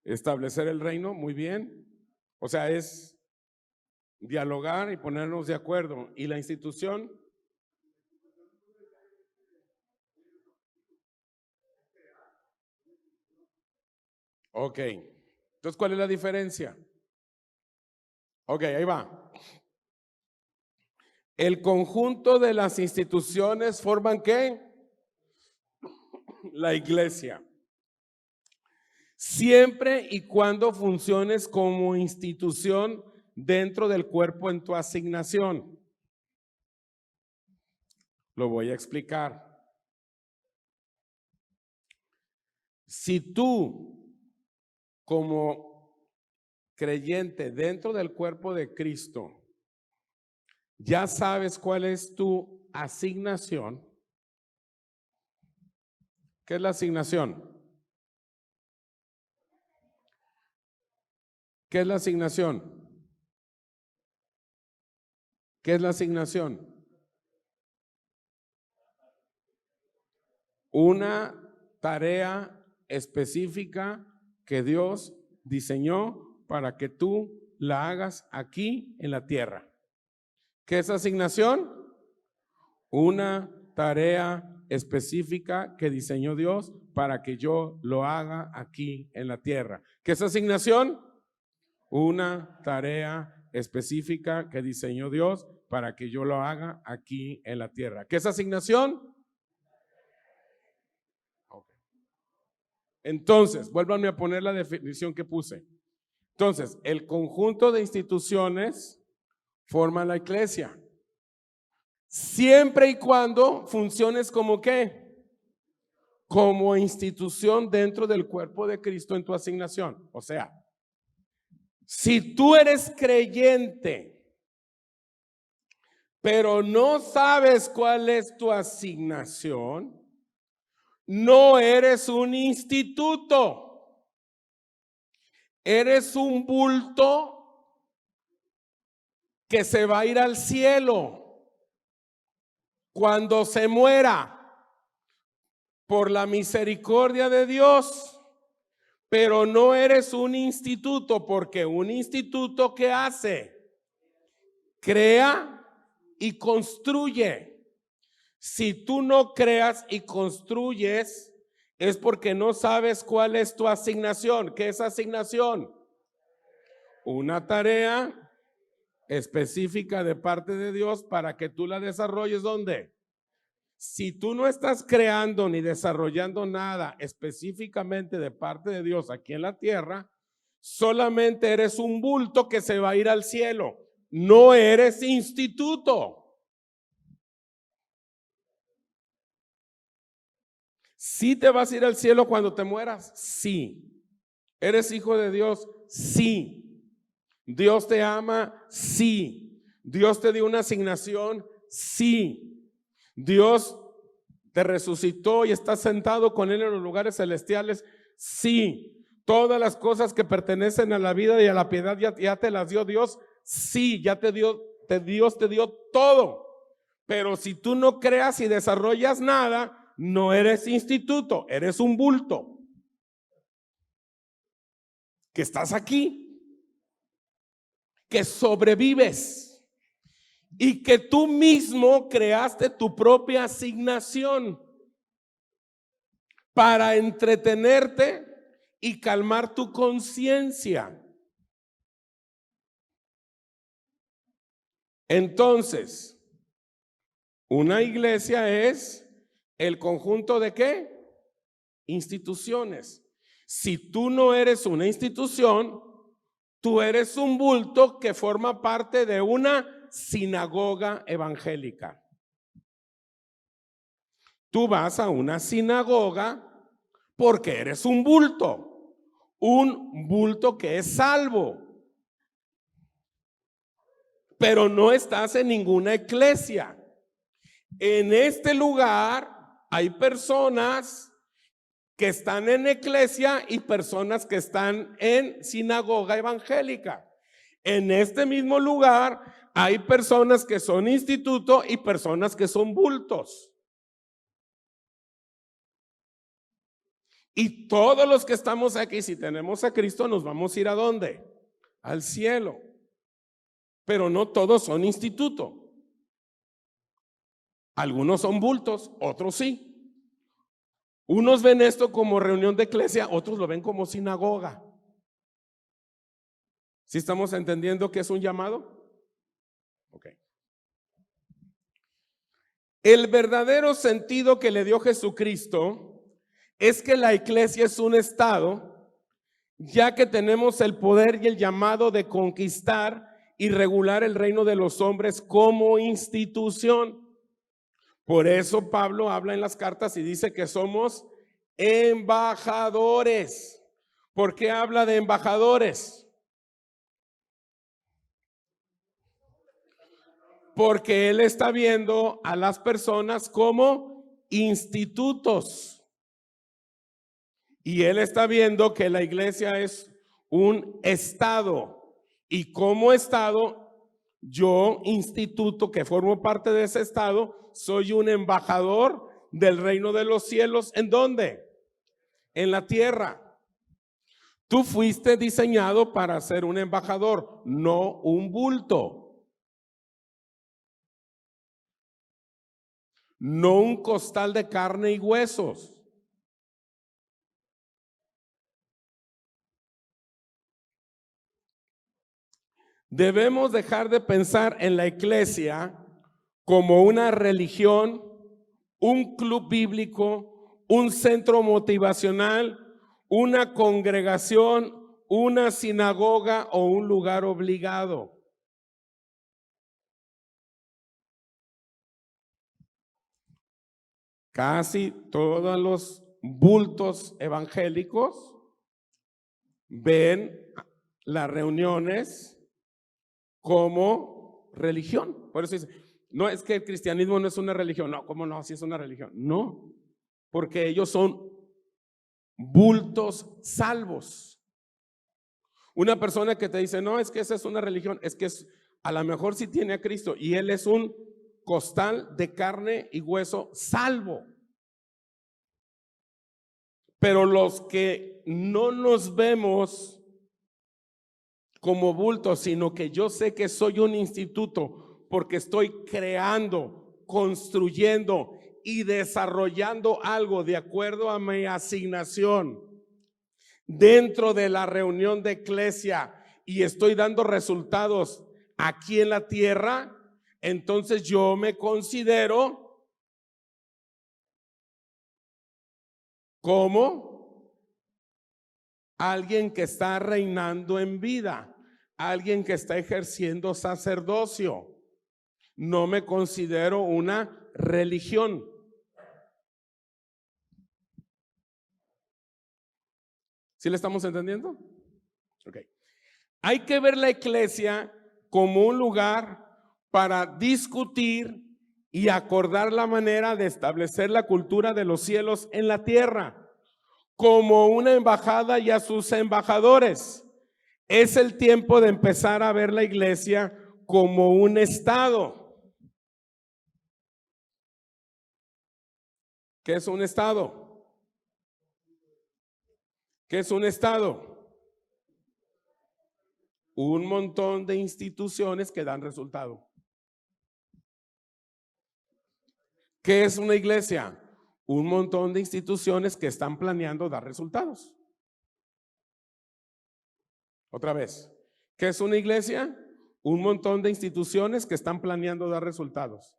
Establecer el reino, muy bien. O sea, es dialogar y ponernos de acuerdo. ¿Y la institución? Ok. Entonces, ¿cuál es la diferencia? Ok, ahí va. El conjunto de las instituciones forman ¿qué? La iglesia. Siempre y cuando funciones como institución dentro del cuerpo en tu asignación. Lo voy a explicar. Si tú, como creyente dentro del cuerpo de Cristo, ya sabes cuál es tu asignación. ¿Qué es la asignación? ¿Qué es la asignación? ¿Qué es la asignación? Una tarea específica que Dios diseñó para que tú la hagas aquí en la tierra. ¿Qué es asignación? Una tarea específica que diseñó Dios para que yo lo haga aquí en la tierra. ¿Qué es asignación? Una tarea específica que diseñó Dios para que yo lo haga aquí en la tierra. ¿Qué es asignación? Okay. Entonces, vuélvanme a poner la definición que puse. Entonces, el conjunto de instituciones forma la iglesia. Siempre y cuando funciones como ¿qué? Como institución dentro del cuerpo de Cristo en tu asignación. O sea, si tú eres creyente, pero no sabes cuál es tu asignación, no eres un instituto, eres un bulto que se va a ir al cielo cuando se muera por la misericordia de Dios. Pero no eres un instituto, porque un instituto ¿qué hace? Crea y construye. Si tú no creas y construyes, es porque no sabes cuál es tu asignación. ¿Qué es asignación? Una tarea específica de parte de Dios para que tú la desarrolles. ¿Dónde? Si tú no estás creando ni desarrollando nada específicamente de parte de Dios aquí en la tierra, solamente eres un bulto que se va a ir al cielo. No eres instituto. ¿Sí te vas a ir al cielo cuando te mueras? Sí. ¿Eres hijo de Dios? Sí. ¿Dios te ama? Sí. ¿Dios te dio una asignación? Sí. ¿Dios te resucitó y estás sentado con Él en los lugares celestiales? Sí. ¿Todas las cosas que pertenecen a la vida y a la piedad ya te las dio Dios? Sí, ya Dios te dio todo. Pero si tú no creas y desarrollas nada, no eres instituto, eres un bulto. Que estás aquí, que sobrevives. Y que tú mismo creaste tu propia asignación. para entretenerte y calmar tu conciencia. Entonces, una iglesia es el conjunto de ¿qué? Instituciones. Si tú no eres una institución, tú eres un bulto que forma parte de una sinagoga evangélica. Tú vas a una sinagoga porque eres un bulto que es salvo. Pero no estás en ninguna iglesia. En este lugar hay personas que están en iglesia y personas que están en sinagoga evangélica. En este mismo lugar hay personas que son instituto y personas que son bultos. Y todos los que estamos aquí, si tenemos a Cristo, nos vamos a ir ¿a dónde? Al cielo. Pero no todos son instituto. Algunos son bultos, otros sí. Unos ven esto como reunión de iglesia, otros lo ven como sinagoga. ¿Sí estamos entendiendo que es un llamado? Ok. El verdadero sentido que le dio Jesucristo es que la iglesia es un estado, ya que tenemos el poder y el llamado de conquistar y regular el reino de los hombres como institución. Por eso Pablo habla en las cartas y dice que somos embajadores. ¿Por qué habla de embajadores? Porque él está viendo a las personas como institutos. Y él está viendo que la iglesia es un estado. Y como estado, yo, instituto que formo parte de ese estado, soy un embajador del reino de los cielos. ¿En dónde? En la tierra. Tú fuiste diseñado para ser un embajador, no un bulto. No un costal de carne y huesos. Debemos dejar de pensar en la iglesia como una religión, un club bíblico, un centro motivacional, una congregación, una sinagoga o un lugar obligado. Casi todos los bultos evangélicos ven las reuniones como religión. Por eso dice, no es que el cristianismo no es una religión. No, ¿cómo no? Si es una religión. No, porque ellos son bultos salvos. Una persona que te dice, no, es que esa es una religión, es que a lo mejor sí tiene a Cristo y él es un costal de carne y hueso salvo. Pero los que no nos vemos como bultos, sino que yo sé que soy un instituto porque estoy creando, construyendo y desarrollando algo de acuerdo a mi asignación dentro de la reunión de iglesia y estoy dando resultados aquí en la tierra, entonces yo me considero como alguien que está reinando en vida, alguien que está ejerciendo sacerdocio. No me considero una religión. ¿Sí le estamos entendiendo? Ok. Hay que ver la iglesia como un lugar para discutir y acordar la manera de establecer la cultura de los cielos en la tierra, como una embajada y a sus embajadores. Es el tiempo de empezar a ver la iglesia como un estado. ¿Qué es un estado? ¿Qué es un estado? Un montón de instituciones que dan resultado. ¿Qué es una iglesia? un montón de instituciones que están planeando dar resultados. Otra vez, ¿qué es una iglesia? Un montón de instituciones que están planeando dar resultados.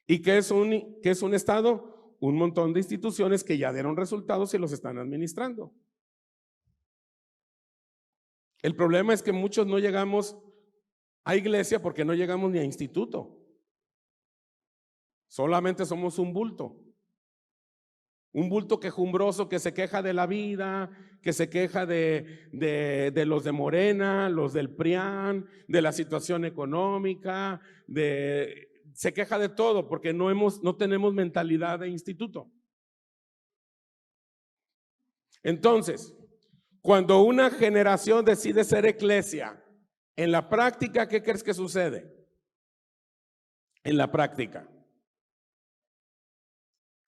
¿Y qué es un estado? Un montón de instituciones que ya dieron resultados y los están administrando. El problema es que muchos no llegamos a iglesia porque no llegamos ni a instituto. Solamente somos un bulto. Un bulto quejumbroso que se queja de la vida, que se queja de los de Morena, los del PRIAN, de la situación económica, se queja de todo porque no tenemos mentalidad de instituto. Entonces, cuando una generación decide ser iglesia, en la práctica, ¿qué crees que sucede? En la práctica.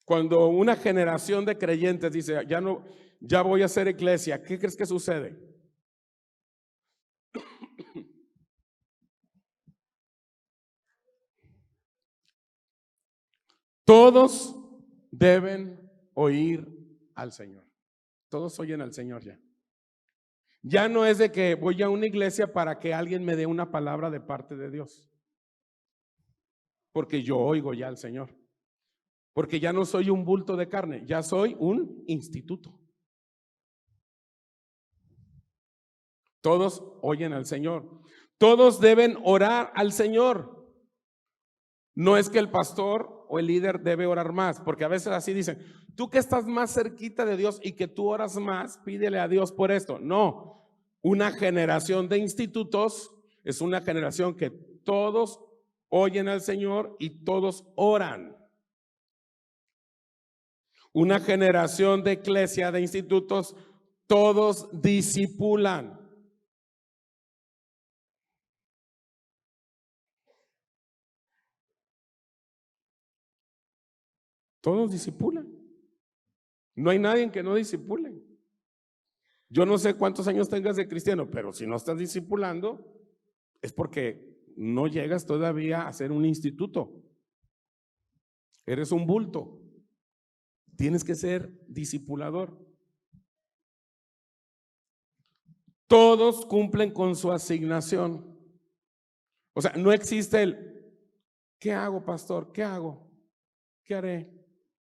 Cuando una generación de creyentes dice, ya voy a ser iglesia, ¿qué crees que sucede? Todos deben oír al Señor. Todos oyen al Señor ya. Ya no es de que voy a una iglesia para que alguien me dé una palabra de parte de Dios. Porque yo oigo ya al Señor. Porque ya no soy un bulto de carne, ya soy un instituto. Todos oyen al Señor. Todos deben orar al Señor. No es que el pastor o el líder debe orar más, porque a veces así dicen, tú que estás más cerquita de Dios y que tú oras más, pídele a Dios por esto. No, una generación de institutos es una generación que todos oyen al Señor y todos oran. Una generación de iglesia, de institutos, todos discipulan. Todos discipulan. No hay nadie que no discipule. Yo no sé cuántos años tengas de cristiano, pero si no estás discipulando, es porque no llegas todavía a ser un instituto. Eres un bulto. Tienes que ser discipulador. Todos cumplen con su asignación. O sea, no existe el ¿qué hago, pastor? ¿Qué hago? ¿Qué haré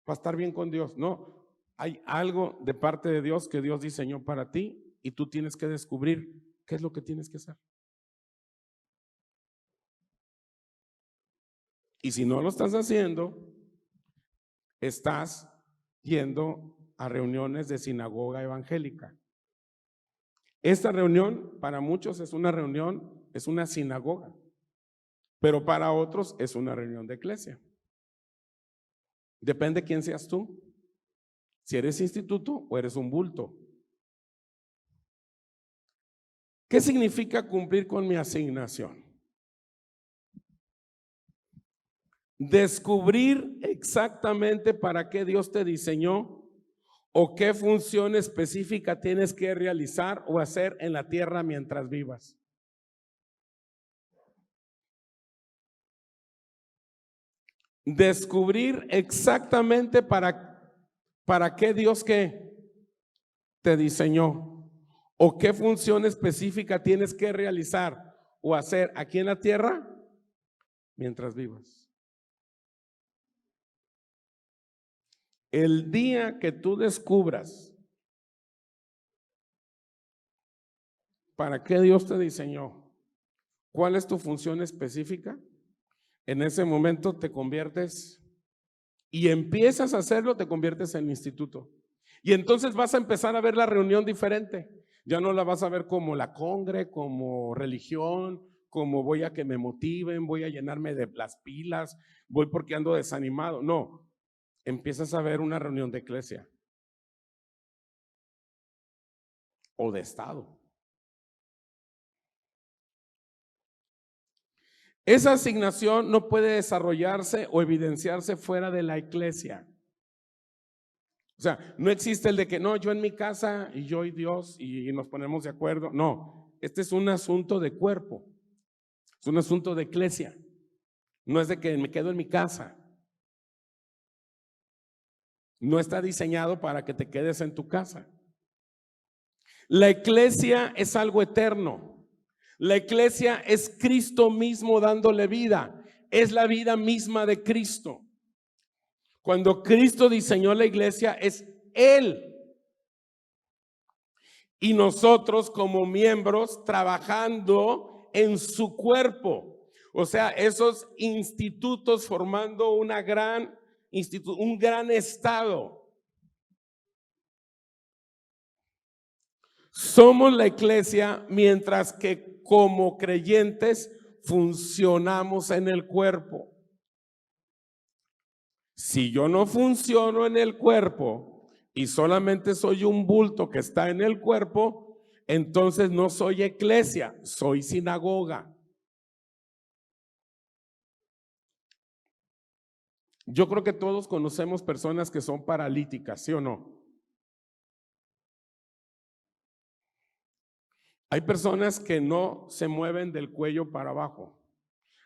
para estar bien con Dios? No, hay algo de parte de Dios que Dios diseñó para ti y tú tienes que descubrir qué es lo que tienes que hacer. Y si no lo estás haciendo, estás yendo a reuniones de sinagoga evangélica. Esta reunión para muchos es una reunión, es una sinagoga, pero para otros es una reunión de iglesia. Depende quién seas tú, si eres instituto o eres un bulto. ¿Qué significa cumplir con mi asignación? Descubrir exactamente para qué Dios te diseñó o qué función específica tienes que realizar o hacer en la tierra mientras vivas. Descubrir exactamente para qué Dios te diseñó o qué función específica tienes que realizar o hacer aquí en la tierra mientras vivas. El día que tú descubras para qué Dios te diseñó, cuál es tu función específica, en ese momento te conviertes y empiezas a hacerlo, te conviertes en instituto. Y entonces vas a empezar a ver la reunión diferente. Ya no la vas a ver como la congre, como religión, como voy a que me motiven, voy a llenarme de las pilas, voy porque ando desanimado. No. Empiezas a ver una reunión de iglesia o de estado. Esa asignación no puede desarrollarse o evidenciarse fuera de la iglesia. O sea, no existe el de que no, yo en mi casa y yo y Dios y nos ponemos de acuerdo. No, este es un asunto de cuerpo, es un asunto de iglesia. No es de que me quedo en mi casa. No está diseñado para que te quedes en tu casa. La iglesia es algo eterno. La iglesia es Cristo mismo dándole vida. Es la vida misma de Cristo. Cuando Cristo diseñó la iglesia, es Él. Y nosotros como miembros trabajando en su cuerpo. O sea, esos institutos formando un gran estado. Somos la iglesia mientras que como creyentes funcionamos en el cuerpo. Si yo no funciono en el cuerpo y solamente soy un bulto que está en el cuerpo, entonces no soy iglesia, soy sinagoga. Yo creo que todos conocemos personas que son paralíticas, ¿sí o no? Hay personas que no se mueven del cuello para abajo.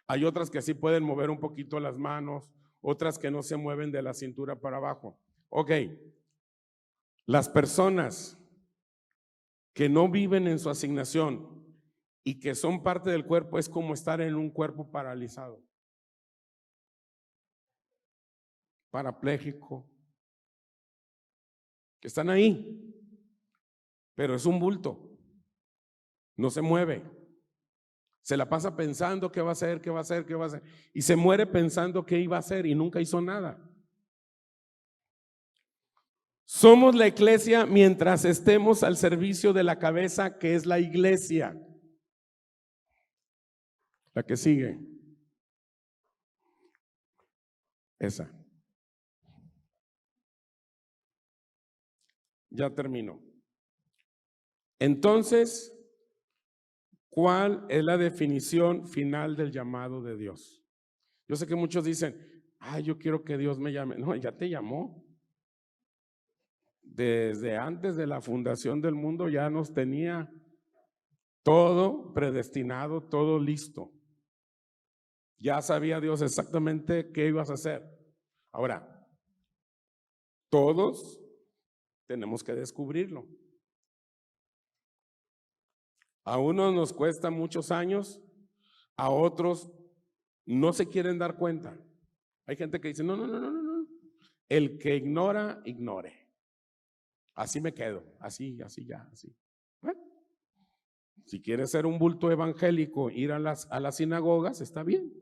Hay otras que sí pueden mover un poquito las manos, otras que no se mueven de la cintura para abajo. Ok, las personas que no viven en su asignación y que son parte del cuerpo es como estar en un cuerpo paralizado, parapléjico, que están ahí, pero es un bulto. No se mueve, se la pasa pensando qué va a hacer, qué va a hacer, qué va a hacer, y se muere pensando qué iba a hacer y nunca hizo nada. Somos la iglesia mientras estemos al servicio de la cabeza que es la iglesia. La que sigue. Esa. Ya termino. Entonces, ¿cuál es la definición final del llamado de Dios? Yo sé que muchos dicen, yo quiero que Dios me llame. No, ya te llamó. Desde antes de la fundación del mundo ya nos tenía todo predestinado, todo listo. Ya sabía Dios exactamente qué ibas a hacer. Ahora, todos tenemos que descubrirlo. A unos nos cuesta muchos años, a otros no se quieren dar cuenta. Hay gente que dice, no. El que ignora, ignore. Así me quedo, así ya. Bueno, si quieres ser un bulto evangélico, ir a las sinagogas, está bien.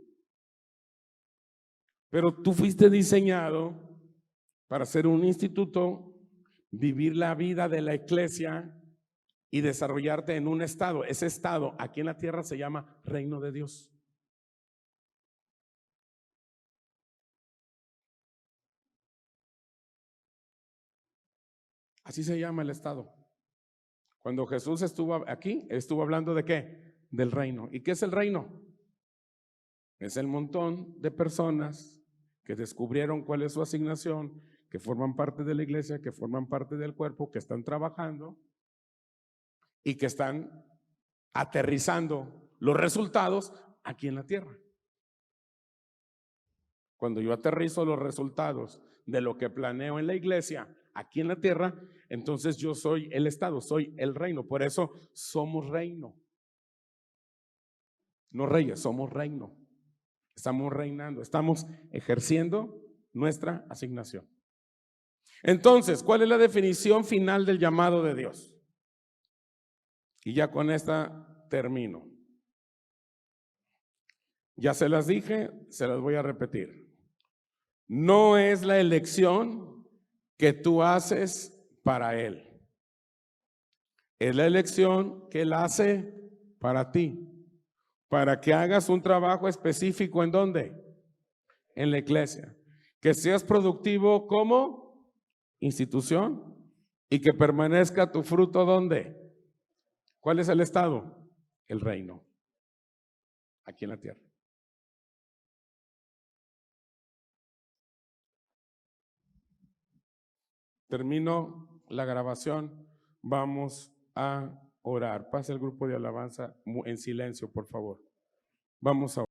Pero tú fuiste diseñado para ser un instituto, vivir la vida de la iglesia y desarrollarte en un estado. Ese estado aquí en la tierra se llama reino de Dios. Así se llama el estado. Cuando Jesús estuvo aquí, estuvo hablando de ¿qué? Del reino. ¿Y qué es el reino? Es el montón de personas que descubrieron cuál es su asignación, que forman parte de la iglesia, que forman parte del cuerpo, que están trabajando y que están aterrizando los resultados aquí en la tierra. Cuando yo aterrizo los resultados de lo que planeo en la iglesia aquí en la tierra, entonces yo soy el estado, soy el reino. Por eso somos reino. No reyes, somos reino. Estamos reinando, estamos ejerciendo nuestra asignación. Entonces, ¿cuál es la definición final del llamado de Dios? Y ya con esta termino. Ya se las dije, se las voy a repetir. No es la elección que tú haces para Él. Es la elección que Él hace para ti. Para que hagas un trabajo específico, ¿en dónde? En la iglesia. Que seas productivo como institución y que permanezca tu fruto, ¿dónde? ¿Cuál es el estado? El reino. Aquí en la tierra. Termino la grabación. Vamos a orar. Pase el grupo de alabanza en silencio, por favor. Vamos a orar.